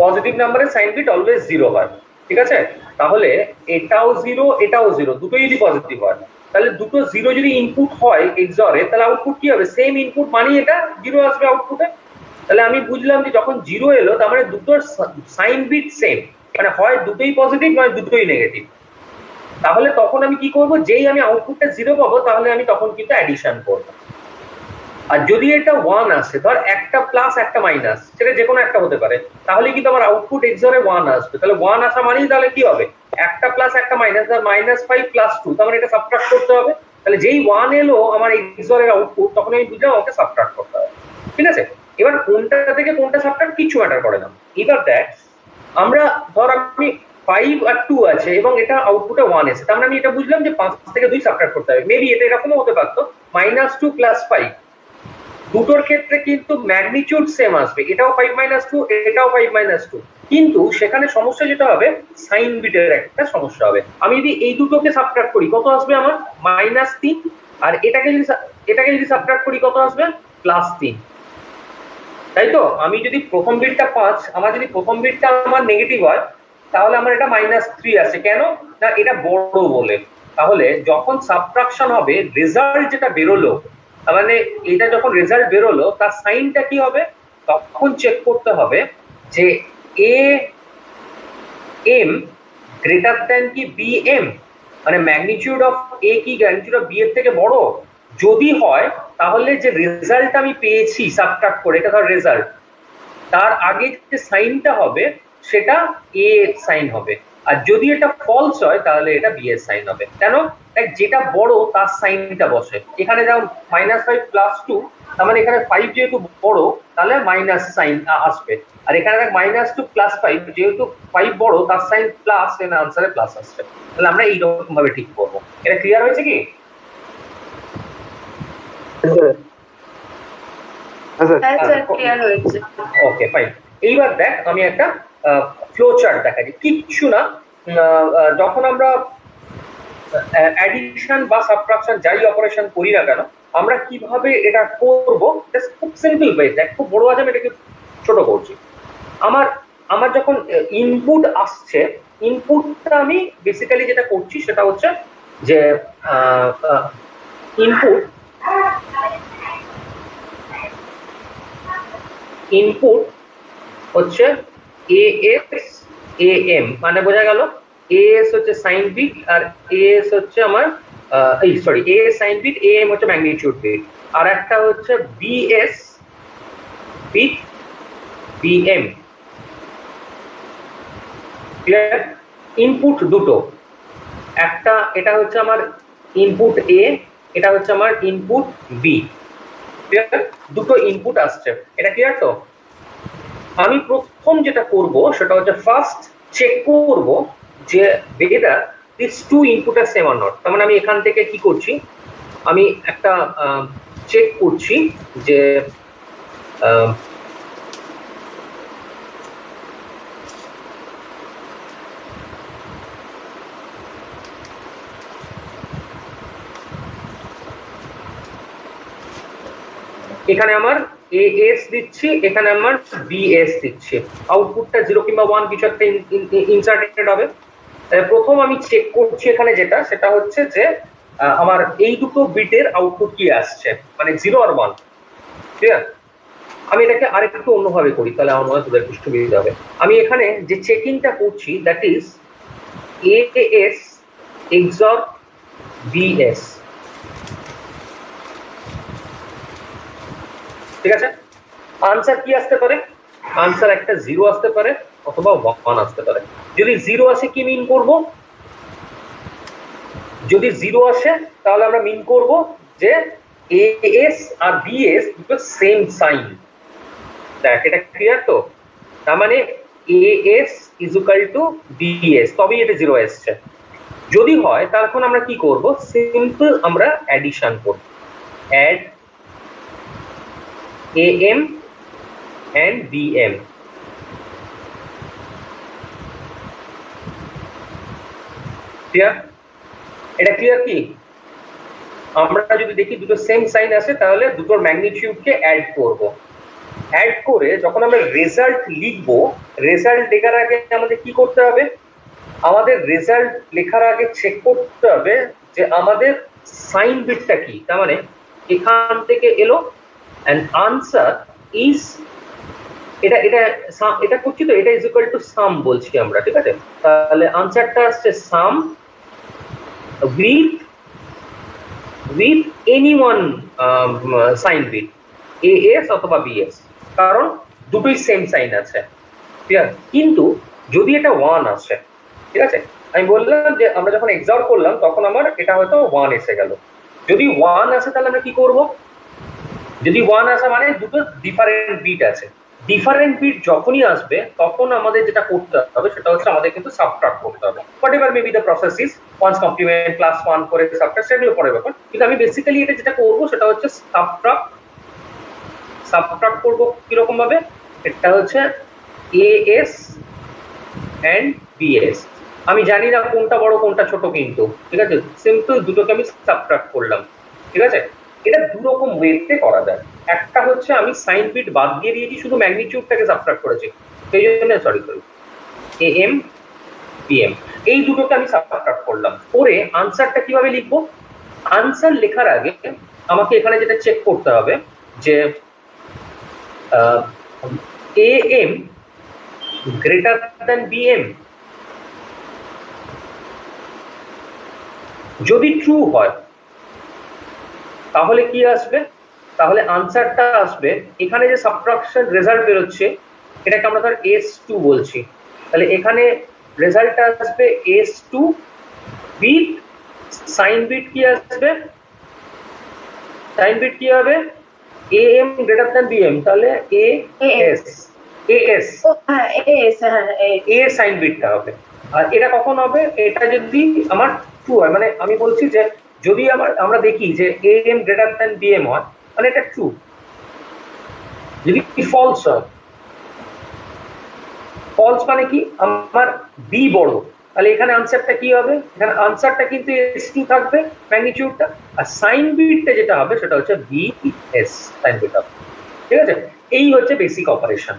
পজিটিভ নাম্বারের সাইন বিট অলওয়েজ 0 হয়, ঠিক আছে? তাহলে এটাও 0 এটাও 0, দুটোই যদি পজিটিভ হয় তাহলে দুটো 0 যদি ইনপুট হয় XOR এ তাহলে আউটপুট কি হবে? সেম ইনপুট মানে এটা 0 আসবে আউটপুটে। তাহলে আমি বুঝলাম যে যখন 0 এলো তার মানে দুটোর সাইন বিট সেম, মানে হয় দুটোই পজিটিভ নয় দুটোই নেগেটিভ। তাহলে তখন আমি কি করব? যেই আমি আউটপুটটা 0 পাবো তাহলে আমি তখন কিন্তু অ্যাডিশন করব। আর যদি এটা 1 আসে, ধর একটা প্লাস একটা মাইনাস, সেটা যে কোনো একটা হতে পারে, তাহলে কিন্তু আমার আউটপুট XOR এ 1 আসবে। তাহলে 1 আসা মানেই তাহলে কি হবে? একটা প্লাস একটা মাইনাস, ধর -5 + 2, তার মানে এটা সাবট্রাক্ট করতে হবে। তাহলে যেই 1 এলো আমার XOR এর আউটপুট, তখন আমি বুঝলাম ওকে সাবট্রাক্ট করতে হবে, ঠিক আছে? এবার কোনটা থেকে কোনটা সাবট্রাক্ট কিছু ম্যাটার করে না। এবার দেখ, আমরা ধর আমি 5 আর 2 আছে এবং এটা আউটপুটে 1 এসে, তার মানে আমি এটা বুঝলাম যে 5 থেকে 2 সাবট্রাক্ট করতে হবে। মেবি এটা এরকমও হতে পারতো -2 + 5, দুটোর ক্ষেত্রে কিন্তু ম্যাগনিটিউড সেম আসবে, এটাও 5 - 2 এটাও 5 - 2, কিন্তু সেখানে সমস্যা যেটা হবে সাইন বিটের একটা সমস্যা হবে। আমি যদি এই দুটোকে সাবট্রাক্ট করি কত আসবে আমার? -3, আর এটাকে যদি সাবট্রাক্ট করি কত আসবে? +3, তাই তো? আমি যদি প্রথম বিটটা 5, আমার যদি প্রথম বিটটা আমার নেগেটিভ হয় তাহলে আমার এটা -3 আসে। কেন না? এটা বড় বলে। তাহলে যখন সাবট্রাকশন হবে রেজাল্ট যেটা বেরোলো, মানে এটা যখন রেজাল্ট বেরোলো তার সাইনটা কি হবে? তখন চেক করতে হবে যে AM গ্রেটার দ্যান কি বি এম, মানে ম্যাগনিটিউড অফ এ কি ম্যাগনিটিউড অফ বি এর থেকে বড়? যদি হয় তাহলে যে রেজাল্ট আমি পেয়েছি সাবট্রাক্ট করে, এটা ধর রেজাল্ট, তার আগে যে সাইনটা হবে সেটা এ সাইন হবে, আর যদি এটা ফলস হয় তাহলে এটা বি এর সাইন হবে। কেন? যেটা বড় তার সাইনটা বসে। এখানে যেমন -5 + 2, তার মানে এখানে 5 যেহেতু বড় তাহলে মাইনাস সাইন আসবে, আর এখানে -2 + 5 যেহেতু 5 বড় তার সাইন প্লাস, এর আনসারে প্লাস আসছে। তাহলে আমরা এইরকম ভাবে ঠিক করবো। এটা ক্লিয়ার হয়েছে কি? হ্যাঁ স্যার ক্লিয়ার হয়েছে। Okay fine. এইবার দেখ আমি একটা ফ্লো চার্ট দেখাচ্ছি, কিচ্ছু না। যখন আমরা অ্যাডিশন বা সাবট্রাকশন যাই অপারেশন করি না কেন, আমরা কিভাবে এটা করব খুব সিম্পল ওয়ে। দেখ খুব বড় আছে, আমি এটাকে ছোট করছি। আমার যখন ইনপুট আসছে, ইনপুটটা আমি বেসিক্যালি যেটা করছি সেটা হচ্ছে যে ইনপুট হচ্ছে AS AM, মানে বোঝা গেল AS হচ্ছে সাইন বিট আর AS হচ্ছে আমার AS সাইন বিট, AM হচ্ছে ম্যাগনিটিউড বিট, আর একটা হচ্ছে BS bit BM। Clear? Input দুটো, একটা এটা হচ্ছে আমার ইনপুট A, এটা হচ্ছে আমার ইনপুট B। ক্লিয়ার? দুটো ইনপুট আসছে, এটা ক্লিয়ার তো? আমি প্রথম যেটা করব সেটা হচ্ছে ফার্স্ট চেক করব যে whether these two input are same or not। তার মানে আমি এখান থেকে কি করছি, আমি একটা চেক করছি যে এখানে আমার AS দিচ্ছি, এখানে আমার BS দিচ্ছি, আউটপুটটা 0 কিংবা 1 কিছু একটা ইনসার্টেড হবে। প্রথম আমি চেক করছি এখানে যেটা, সেটা হচ্ছে যে আমার এই দুটো বিটের আউটপুট কি আসছে, মানে 0 আর 1। ঠিক আছে? আমি এটাকে আরেকটু অন্যভাবে করি, তাহলে আমার মনে হয় তোদের একটু সুবিধা হবে। আমি এখানে যে চেকিংটা করছি that is AS XOR BS। ঠিক আছে? আনসার কি আসতে পারে? আনসার একটা 0 আসতে পারে অথবা 1 আসতে পারে। যদি 0 আসে কি মিন করব? যদি 0 আসে তাহলে আমরা মিন করব যে AS আর BS দুটো সেম সাইন। দেখ এটা ক্লিয়ার তো? তার মানে AS = BS, তবেই এটা 0 আসছে। যদি হয় তখন আমরা কি করব? সিম্পল আমরা অ্যাডিশন করব, add AM and BM। Clear? এটা ক্লিয়ার কি? আমরা যদি দেখি দুটো সেম সাইন আছে তাহলে দুটোর ম্যাগনিটিউডকে অ্যাড করব। অ্যাড করে যখন আমরা রেজাল্ট লিখবো, রেজাল্ট লেখার আগে আমাদের কি করতে হবে? আমাদের রেজাল্ট লেখার আগে চেক করতে হবে যে আমাদের সাইন বিটটা কি। তার মানে এখান থেকে এলো and answer is এটা করছি তো, এটা sum বলছি আমরা। ঠিক আছে? তাহলে আনসারটা আসছে sum with any one sign bit, AS অথবা BS, কারণ দুটোই সেম সাইন আছে। ঠিক আছে? কিন্তু যদি এটা 1 আসে, ঠিক আছে, আমি বললাম যে আমরা যখন এক্সঅর করলাম তখন আমার এটা হয়তো 1 এসে গেল। যদি 1 আসে তাহলে আমরা কি করব? যদি 1 আসে মানে দুটো ডিফারেন্ট বিট আছে। ডিফারেন্ট বিট যখনই আসবে তখন আমাদের যেটা করতে হবে সেটা হচ্ছে আমাদের কিন্তু সাবট্রাক্ট করতে হবে। Whatever may be the process is, 1's complement +1 করে সাবট্রাক্ট, সেগুলো পরে ব্যাপার। কিন্তু আমি বেসিক্যালি এটা যেটা করব সেটা হচ্ছে সাবট্রাক্ট করব কিরকম ভাবে? এটা হচ্ছে AS and BS। আমি জানি না কোনটা বড় কোনটা ছোট, কিন্তু ঠিক আছে, সিম্পল দুটোকে আমি সাবট্রাক্ট করলাম। ঠিক আছে? এটা দু রকম ওয়েতে করা যায়। একটা হচ্ছে আমি সাইন বিট বাদ দিয়ে দিয়েছি, শুধু ম্যাগনিটিউডটাকে সাবট্রাক্ট করেছি, সেই জন্য সরি AM PM এই দুটোকে আমি সাবট্রাক্ট করলাম। করে আনসারটা কিভাবে লিখবো? আনসার লেখার আগে আমাকে এখানে যেটা চেক করতে হবে যে AM greater than BM। যদি ট্রু হয় তাহলে কি আসবে, তাহলে আনসারটা আসবে এখানে যে সাবট্রাকশন রেজাল্ট বেরোচ্ছে এটাকে আমরা ধর S2 বলছি, তাহলে এখানে রেজাল্টটা আসবে S2 বিট, সাইন বিট কি আসবে, সাইন বিট কি হবে AM গ্রেটার দ্যান BM, তাহলে AS ও হ্যাঁ এস হ্যাঁ A সাইন বিটটা হবে। আর এটা কখন হবে, এটা যদি আমার ট্রু হয়, মানে আমি বলছি যে যদি আমরা দেখি যে AM গ্রেটার দ্যান BM হয় মানে এটা ট্রু। যদি ফলস হয়, ফলস মানে কি আমার বি বড়, তাহলে এখানে আনসারটা কি হবে, এখানে আনসারটা কিন্তু S2 থাকবে ম্যাগনিটিউডটা, আর সাইন বিটটা যেটা হবে সেটা হচ্ছে BS সাইন বিট হবে। ঠিক আছে, এই হচ্ছে বেসিক অপারেশন।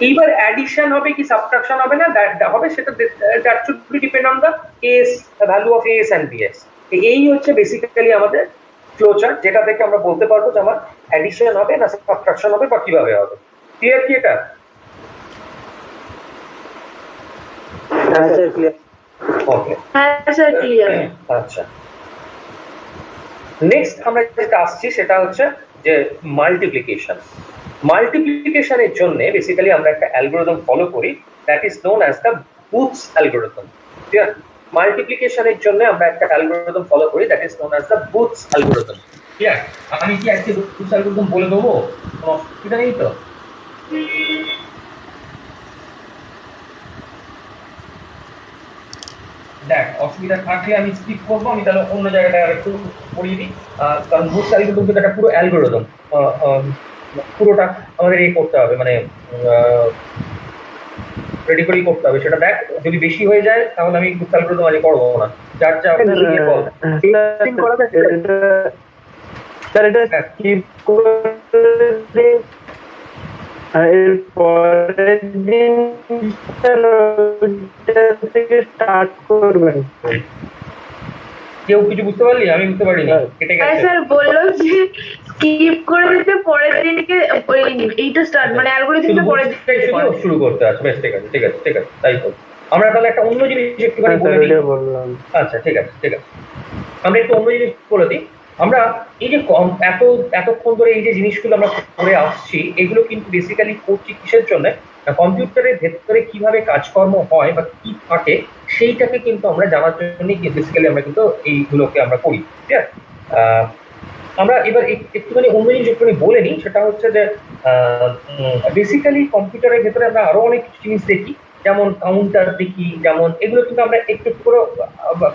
এইবার অ্যাডিশন হবে কি সাবট্রাকশন হবে না হবে সেটা that should be depend on the S value of S and BS. এই হচ্ছে বেসিক্যালি আমাদের ফ্লোচার্ট, যেটা থেকে আমরা বলতে পারবো যে আমার অ্যাডিশন হবে না সাবট্রাকশন হবে বা কিভাবে হবে। ক্লিয়ার কি এটা? হ্যাঁ স্যার ক্লিয়ার। ওকে, হ্যাঁ স্যার ক্লিয়ার। আচ্ছা, নেক্সট আমরা যেটা আসছি সেটা হচ্ছে যে মাল্টিপ্লিকেশন। মাল্টিপ্লিকেশনের জন্য বেসিক্যালি আমরা একটা অ্যালগরিদম ফলো করি, that is known as the booths algorithm. ঠিক আছে, মাল্টিপ্লিকেশনের জন্য আমরা একটা অ্যালগরিদম ফলো করি, that is known as the booths algorithm. ঠিক আছে, আমি কি আজকে বুথস অ্যালগরিদম বলে দেবো, কোনো অসুবিধা নেই তো? দেখ, অসুবিধা থাকলে আমি স্কিপ করবো, আমি তাহলে অন্য জায়গাটায় আর একটু পড়িয়ে দিই। কারণ বুথস অ্যালগরিদম কিন্তু একটা পুরো অ্যালগরিদম, পুরোটা আমাদের এই করতে হবে, মানে রেডি করেই করতে হবে। সেটা দেখ, যদি বেশি হয়ে যায় তাহলে আমি বুথস অ্যালগরিদম আজ করবো না, যার যা স্যার এটা স্কিপ করে এর পরের দিন থেকে স্টার্ট করবেন। কেউ কিছু বুঝতে পারলি? আমি বুঝতে পারিনি, কেটে হ্যাঁ গেছে। স্যার বললো যে স্কিপ করে দিতে পরের দিনকে এইটা স্টার্ট মানে অ্যালগরিদমটা পরের দিনকে শুধু শুরু করতে আছে, বেশ ঠিক আছে, ঠিক আছে, ঠিক আছে, তাই তো। আমরা তাহলে একটা অন্য জিনিস একটুখানি বলে দিই। বললাম। আচ্ছা ঠিক আছে, ঠিক আছে, আমরা একটু অন্য জিনিস বলে দিই। আমরা এই যে এতক্ষণ ধরে এই যে জিনিসগুলো আমরা করে আসছি, এগুলো কিন্তু বেসিক্যালি করছি কিসের জন্য, কম্পিউটারের ভেতরে কিভাবে কাজকর্ম হয় বা কি থাকে সেইটাকে কিন্তু আমরা জানার জন্য বেসিক্যালি আমরা কিন্তু এইগুলোকে আমরা করি। ঠিক আছে, আমরা এবার একটুখানি অন্য জিনিস একটুখানি বলে নিই, সেটা হচ্ছে যে বেসিক্যালি কম্পিউটারের ভেতরে আমরা আরো অনেক জিনিস দেখি, যেমন কাউন্টার দেখি, যেমন এগুলো কিন্তু আমরা একটু পুরো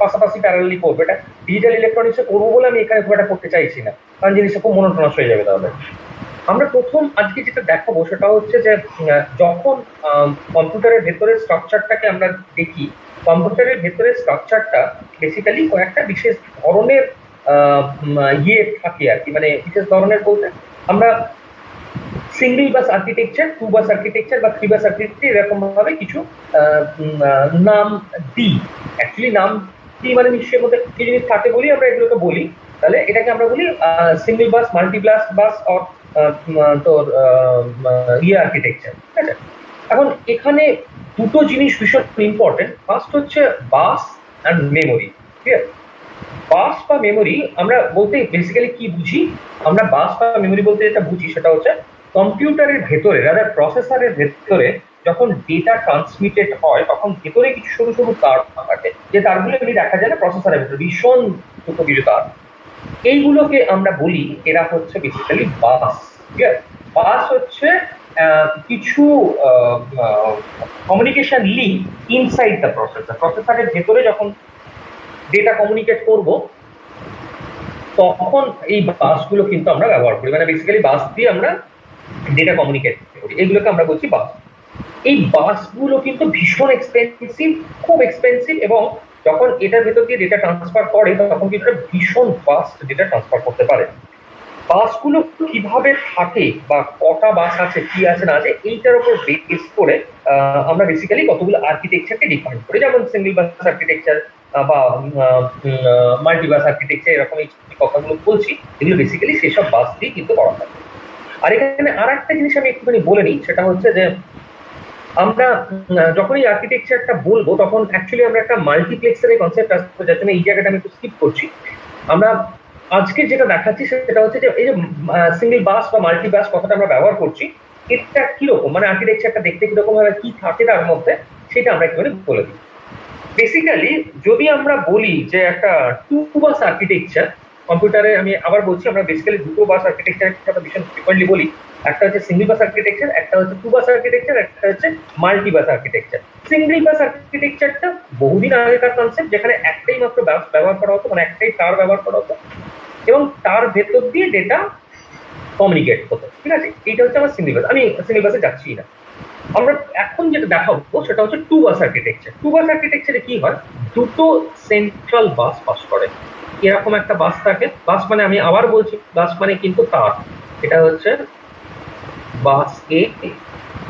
পাশাপাশি প্যারালালি করবো। এটা ডিজিটাল ইলেকট্রনিক্সে করবো বলে আমি এখানে খুব একটা করতে চাইছি না, কারণ জিনিসটা খুব মনোটোনাস হয়ে যাবে। তাহলে আমরা প্রথম আজকে যেটা দেখাবো সেটা হচ্ছে যে যখন কম্পিউটারের ভেতরে স্ট্রাকচারটাকে আমরা দেখি, কম্পিউটারের ভেতরে স্ট্রাকচারটা বেসিক্যালি কয়েকটা বিশেষ ধরনের ইয়ে থাকে আর কি, মানে বিশেষ ধরনের বলতে আমরা সিঙ্গল বাস আর্কিটেকচার, টু বাস আর্কিটেকচার বা থ্রি বাস আর্কিটেকচার এরকম ভাবে কিছু নাম দিই। অ্যাকচুয়ালি নাম দিই মানে নিশ্চয়ই মধ্যে কিছু জিনিস থাকে বলি আমরা এগুলোকে বলি, তাহলে এটাকে আমরা বলি single bus, multi bus or তোর ইয়ে আর্কিটেকচার। ঠিক আছে, এখন এখানে দুটো জিনিস ভীষণ ইম্পর্টেন্ট। ফার্স্ট হচ্ছে বাস অ্যান্ড মেমোরি। ঠিক আছে, বাস বা মেমোরি আমরা বলতে বেসিক্যালি কি বুঝি, আমরা বাস বা মেমোরি বলতে যেটা বুঝি সেটা হচ্ছে কম্পিউটারের ভেতরে, রাদার প্রসেসরের ভেতরে যখন ডেটা ট্রান্সমিটেড হয় তখন ভেতরে কিছু সরু সরু তার থাকে, যে তারগুলো এমনি দেখা যায় না প্রসেসরের ভেতরে, ভীষণ ছোট কিছু তার, এইগুলোকে আমরা বলি এরা হচ্ছে বেসিক্যালি বাস। ঠিক আছে, বাস হচ্ছে কিছু communication link inside the processor. প্রসেসরের ভেতরে যখন ডেটা কমিউনিকেট করব তখন এই বাসগুলো কিন্তু আমরা ব্যবহার করি, মানে বেসিক্যালি বাস দিয়ে আমরা ডেটা কমিউনিকেট করি, এগুলোকে আমরা বলছি বাস। এই বাসগুলো কিন্তু ভীষণ এক্সপেন্সিভ, খুব এক্সপেন্সিভ, এবং যখন এটার ভেতর দিয়ে ডেটা ট্রান্সফার করে তখন কিন্তু এটা ভীষণ ফাস্ট ডেটা ট্রান্সফার করতে পারে। বাসগুলো কিভাবে থাকে বা কটা বাস আছে, কি আছে না আছে, এইটার উপর বেস করে আমরা বেসিক্যালি কতগুলো আর্কিটেকচারকে ডিফাইন করি, যেমন সিঙ্গল বাস আর্কিটেকচার বা মাল্টিবাস আর্কিটেকচার, এরকম এই কথাগুলো বলছি, এগুলো বেসিক্যালি সেসব বাস দিয়ে কিন্তু করা হয়। আর এখানে আর একটা জিনিস আমি একটুখানি বলে নিই, সেটা হচ্ছে যে আমরা যখন এই আর্কিটেকচারটা বলবো তখন অ্যাকচুয়ালি আমরা একটা মাল্টিপ্লেক্সারের কনসেপ্ট আসবে, যার জন্য এই জায়গাটা আমি একটু স্কিপ করছি। আমরা আজকে যেটা দেখাচ্ছি সেটা হচ্ছে যে এই যে সিঙ্গেল বাস বা মাল্টি বাস কথাটা আমরা ব্যবহার করছি, এটা কিরকম, মানে আর্কিটেকচারটা দেখতে কিরকম ভাবে কি থাকে তার মধ্যে, সেটা আমরা একটু বলে দিই। বেসিক্যালি যদি আমরা বলি যে একটা টু বাস আর্কিটেকচার, কম্পিউটারে আমি আবার বলছি আমরা বেসিক্যালি দুটো বাস আর্কিটেকচার কথা ভীষণ ফ্রিকোয়েন্টলি বলি, একটা হচ্ছে সিঙ্গেল বাস আর্কিটেকচার, একটা হচ্ছে টু বাস আর্কিটেকচার, একটা হচ্ছে মাল্টি বাস আর্কিটেকচার। সিঙ্গেল বাস আর্কিটেকচারটা বহুদিন আগেকার কনসেপ্ট, যেখানে একটাই মাত্র বাস ব্যবহার করা হতো, মানে একটাই তার ব্যবহার করা হতো এবং তার ভেতর দিয়ে ডেটা কমিউনিকেট হতো, ঠিক আছে? এইটা হচ্ছে আমার সিঙ্গেল বাস। আমি সিঙ্গেল বাসে যাচ্ছি না। আমরা এখন যেটা দেখাবো সেটা হচ্ছে টু বাস আর্কিটেকচার। টু বাস আর্কিটেকচারে কি হয়, দুটো সেন্ট্রাল বাস পাস করে, এরকম একটা বাস থাকে। বাস মানে আমি আবার বলছি, বাস মানে কিন্তু তার, এটা হচ্ছে বাস এ।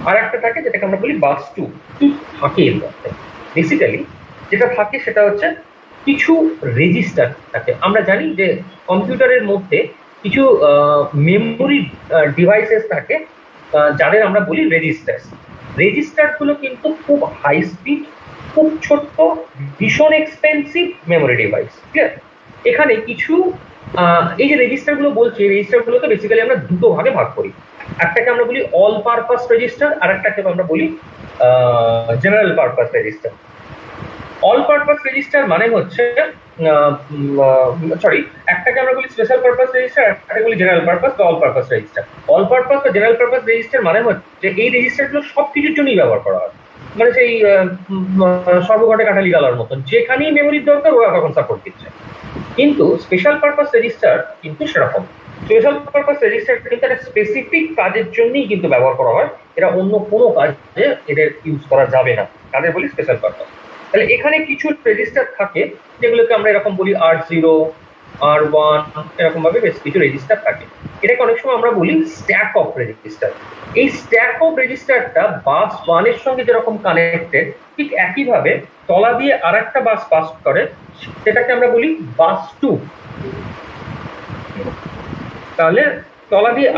আর একটা থাকে যেটাকে আমরা বলি বাস টু। কি থাকে এর মধ্যে? বেসিক্যালি যেটা থাকে সেটা হচ্ছে কিছু রেজিস্টার থাকে। আমরা জানি যে কম্পিউটারের মধ্যে কিছু মেমোরি ডিভাইসেস থাকে যাদের আমরা বলি রেজিস্টার। রেজিস্টার গুলো কিন্তু খুব হাই স্পিড, খুব ছোট্ট, ভীষণ এক্সপেন্সিভ মেমোরি ডিভাইস, ঠিক আছে? এখানে কিছু এই যে রেজিস্টার গুলো বলছি, রেজিস্টার গুলোকে বেসিক্যালি আমরা দুটো ভাগে ভাগ করি। একটাকে আমরা বলি অল পারপাস রেজিস্টার, আর একটাকে আমরা বলি general purpose register. All purpose register মানে হচ্ছে একটাকে আমরা বলি স্পেশাল পারপাস রেজিস্টার, একটাকে বলি জেনারেল পারপাস বা all purpose register. All purpose বা জেনারেল পারপাস রেজিস্টার মানে হচ্ছে এই রেজিস্টারগুলো সবকিছুর জন্যই ব্যবহার করা হয়, মানে সেই সর্বঘটে কাঠালি গালার মতন, যেখানেই মেমোরির দরকার ওরা তখন সাপোর্ট দিচ্ছে। কিন্তু স্পেশাল পারপাস রেজিস্টার কিন্তু সেরকম। স্পেশাল পারপাস রেজিস্টার কিন্তু একটা স্পেসিফিক কাজের জন্যই কিন্তু ব্যবহার করা হয়, এটা অন্য কোনো কাজে এদের ইউজ করা যাবে না, তাদের বলি স্পেশাল পারপাস। তাহলে এখানে কিছু রেজিস্টার থাকে যেগুলোকে আমরা এরকম বলি R0, R1, এরকম ভাবে বেশ কিছু রেজিস্টার থাকে। এটাকে অনেক সময় আমরা বলি স্ট্যাক অফ রেজিস্টার। এই স্ট্যাক অফ রেজিস্টারটা বাস 1 এর সঙ্গে যেরকম কানেক্টেড, ঠিক একইভাবে তলা দিয়ে আর একটা বাস পাস করে, সেটাকে আমরা বলি বাস 2। তাহলে তলা দিয়ে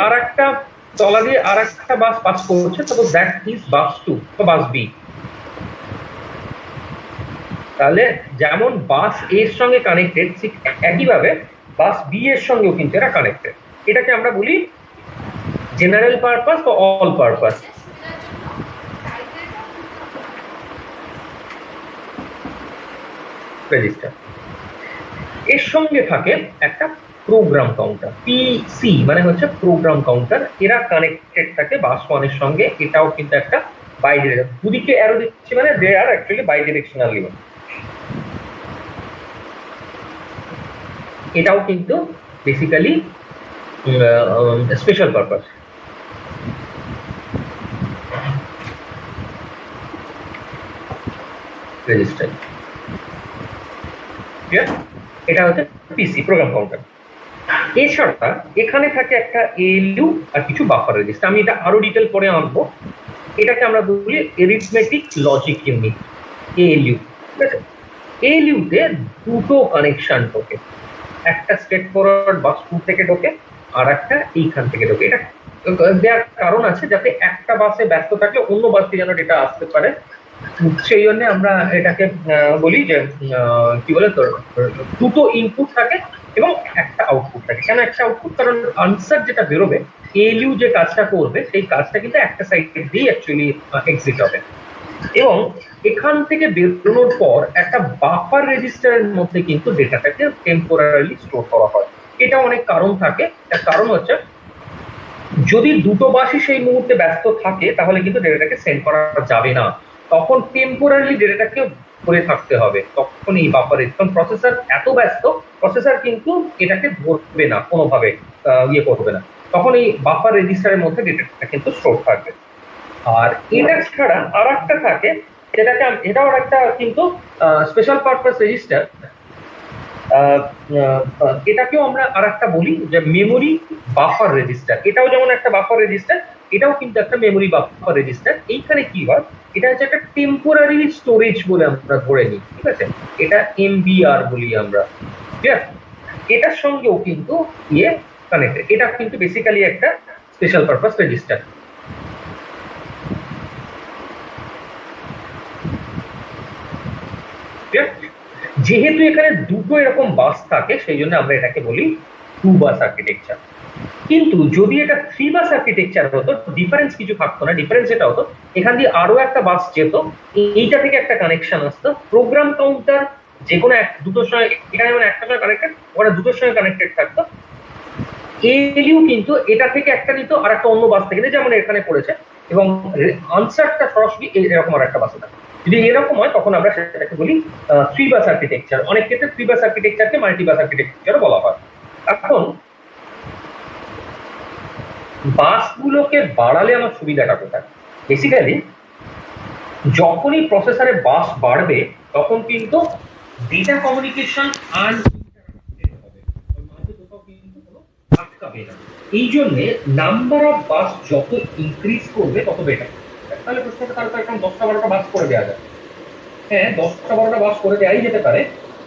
আর একটা বাস পাস করছে, তো দ্যাট ইজ বাস 2 বা বাস বি। তাহলে যেমন বাস এ এর সঙ্গে কানেক্টেড, ঠিক একইভাবে বাস বি এর সঙ্গেও কিন্তু এরা কানেক্টেড। এটাকে আমরা বলি জেনারেল পারপাস বা অল পারপাস রেজিস্টার। এর সঙ্গে থাকে একটা প্রোগ্রাম কাউন্টার, পিসি মানে হচ্ছে প্রোগ্রাম কাউন্টার। এরা কানেক্টেড থাকে বাস 1 এর সঙ্গে। এটাও কিন্তু একটা বাই ডিরেকশন, দুদিকে অ্যারো দিচ্ছি মানে দে আর অ্যাকচুয়ালি বাই ডিরেকশনাল লিমিট। এটাও কিন্তু বেসিক্যালি স্পেশাল পারপাস রেজিস্টার। এটা হচ্ছে পিসি প্রোগ্রাম কাউন্টার। এছাড়া এখানে থাকে একটা এএলইউ আর কিছু বাফার রেজিস্টার। আমি এটা আরো ডিটেল পরে আনবো। এটাকে আমরা বলি এরিথমেটিক লজিক ইউনিট, এএলইউ, ঠিক আছে? এএলইউ তে দুটো কানেকশন ঢোকে, একটা স্ট্রেট ফরওয়ার্ড বাস 2 থেকে ঢোকে আর একটা এইখান থেকে ঢোকে। এটা দেওয়ার কারণ আছে যাতে একটা বাসে ব্যস্ত থাকলে অন্য বাসে যেন ডেটা আসতে পারে, সেই জন্য আমরা এটাকে বলি যে কি বলে তোর দুটো ইনপুট থাকে এবং একটা আউটপুট থাকে। কেন একটা আউটপুট? কারণ আনসার যেটা বেরোবে, এএলইউ যে কাজটা করবে সেই কাজটা কিন্তু একটা সাইড দিয়ে অ্যাকচুয়ালি এক্সিট হবে। এবং এখান থেকে বেরোনোর পর একটা বাফার রেজিস্টারের মধ্যে কিন্তু ডেটাটাকে টেম্পোরারিলি স্টোর করা হয়। এটা অনেক কারণ থাকে। তার কারণ হচ্ছে যদি দুটো বাসই সেই মুহূর্তে ব্যস্ত থাকে তাহলে কিন্তু ডেটাটাকে সেন্ড করা যাবে না, তখন টেম্পোরারিলি ডেটাটাকে ধরে থাকতে হবে। তখন এই বাফারে, কারণ প্রসেসর এত ব্যস্ত, প্রসেসর কিন্তু এটাকে ধরবে না কোনোভাবে, ইয়ে করবে না, তখন এই বাফার রেজিস্টারের মধ্যে ডেটাটা কিন্তু স্টোর থাকবে। আর এটা ছাড়া আর একটা থাকে যেটাকে এটাও একটা কিন্তু স্পেশাল পারপাস রেজিস্টার। এটাকেও আমরা আর একটা বলি যে মেমোরি বাফার রেজিস্টার। এটাও যেমন একটা বাফার রেজিস্টার, এটাও কিন্তু একটা মেমোরি বাফার রেজিস্টার। এইখানে কি হয়, এটা হচ্ছে একটা টেম্পোরারি স্টোরেজ বলে আমরা ধরে নিই, ঠিক আছে? এটা এমবিআর বলি আমরা, ঠিক আছে? এটার সঙ্গেও কিন্তু ইয়ে কানেক্টেড। এটা কিন্তু বেসিক্যালি একটা স্পেশাল পারপাস রেজিস্টার। যেহেতু এখানে দুটো এরকম বাস থাকে সেই জন্য আমরা এটাকে বলি 2 বাস আর্কিটেকচার। কিন্তু যদি এটা 3 বাস আর্কিটেকচার হতো, ডিফারেন্স কিছু থাকতো না। ডিফারেন্স এটা হতো, এখান দিয়ে আরো একটা বাস যেত, এইটা থেকে একটা কানেকশন আসতো, প্রোগ্রাম কাউন্টার যে কোনো দুটোর সঙ্গে, এখানে মানে একটা সঙ্গে কানেক্টেড, ওখানে দুটোর সঙ্গে কানেক্টেড থাকতো। এলিউ কিন্তু এটা থেকে একটা নিত আর একটা অন্য বাস থেকে, যেমন এখানে পড়েছে, এবং আনসারটা সরাসরি এরকম আর একটা বাসে থাকে। যদি এরকম হয় তখন আমরা সেটাকে বলি 3 বাস আর্কিটেকচার। অনেক ক্ষেত্রে 3 বাস আর্কিটেকচারকে মাল্টি বাস আর্কিটেকচারও বলা হয়। এখন বাসগুলোকে বাড়ালে আমার সুবিধাটা কোথায়? বেসিক্যালি যখনই প্রসেসরে বাস বাড়বে তখন কিন্তু ডেটা কমিউনিকেশন আর আটকাবে না। এই জন্য নাম্বার অফ বাস যত ইনক্রিজ করবে তত বেটার। তাহলে প্রশ্নটা তাহলে তো এখন 10টা 12টা বাস করে দেওয়া যায়। হ্যাঁ, 10টা 12টা বাস করে দেওয়াই যেতে পারে,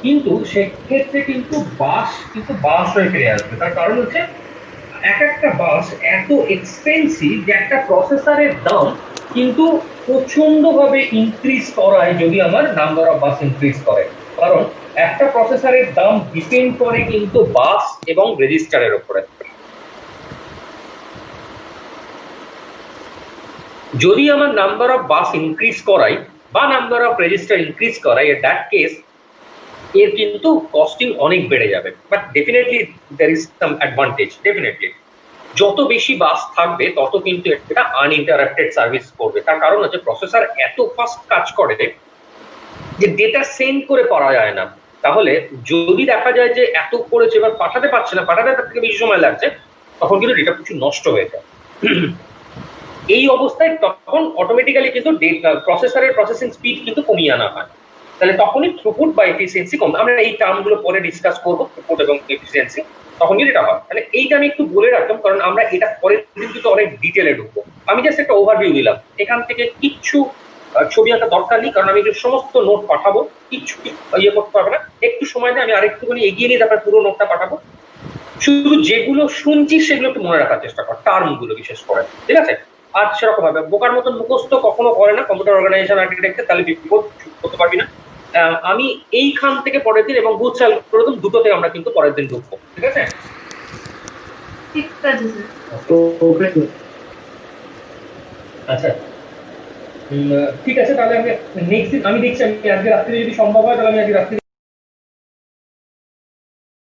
কিন্তু সেক্ষেত্রে কিন্তু বাস হয়ে ফিরে আসবে। তার কারণ হচ্ছে এক একটা বাস এত এক্সপেন্সিভ যে একটা প্রসেসরের দাম কিন্তু প্রচন্ড ভাবে ইনক্রিজ করায় যদি আমার নাম্বার অফ বাস ইনক্রিজ করে। কারণ একটা প্রসেসরের দাম ডিপেন্ড করে কিন্তু বাস এবং রেজিস্টারের উপরে। যদি আমার নাম্বার অফ বাস ইনক্রিজ করাই বা নাম্বার অফ রেজিস্টার ইনক্রিজ করাই, এট দ্যাট কেস এর কিন্তু কস্টিং অনেক বেড়ে যাবে। But definitely there is some advantage. Definitely যত বেশি বাস থাকবে তত কিন্তু এটা আনইন্টারাপ্টেড সার্ভিস করবে। তার কারণ হচ্ছে প্রসেসর এত ফাস্ট কাজ করে যে ডেটা সেন্ড করে পাওয়া যায় না। তাহলে যদি দেখা যায় যে এত করেছে এবার পাঠাতে পারছে না, পাঠাতে তার থেকে বেশি সময় লাগছে, তখন কিন্তু ডেটা কিছু নষ্ট হয়ে যায়। এই অবস্থায় তখন অটোমেটিক্যালি কিন্তু প্রসেসরের প্রসেসিং স্পিড কিন্তু কমিয়ে আনা হয়। তাহলে তখনই থ্রুপুট বা এফিসিয়েন্সি কম। আমরা এই টার্মগুলো পরে ডিসকাস করবো, থ্রুপুট এবং এফিসিয়েন্সি, তখন কিন্তু এটা হয়। তাহলে এইটা আমি একটু বলে রাখলাম, কারণ আমরা এটা পরের দিন কিন্তু অনেক ডিটেলে ঢুকবো। আমি জাস্ট একটা ওভারভিউ দিলাম, এখান থেকে কিচ্ছু ছবি আঁকা দরকার নেই, কারণ আমি সমস্ত নোট পাঠাবো, কিচ্ছু ইয়ে করতে পারবো না। একটু সময় দিয়ে আমি আরেকটুখানি এগিয়ে নিয়ে তারপর পুরো নোটটা পাঠাবো। শুধু যেগুলো শুনছি সেগুলো একটু মনে রাখার চেষ্টা কর, টার্মগুলো বিশেষ করে, ঠিক আছে? আর সেরকম ভাবে বোকার মতন মুখস্থ কখনো করে না কম্পিউটার অর্গানাইজেশন আর্কিটেক্টে, তাহলে বিপদ করতে পারবি না। আমি এইখান থেকে পরের দিন এবং বুথ সেল করে দিন, দুটোতে আমরা কিন্তু পরের দিন ঢুকবো, ঠিক আছে? ঠিক আছে স্যার। তো ওকে আচ্ছা, ঠিক আছে, তাহলে আমি নেক্সট দিন আমি দেখছি, আমি আজকে রাত্রে যদি সম্ভব হয় তাহলে আমি আজকে রাত্রে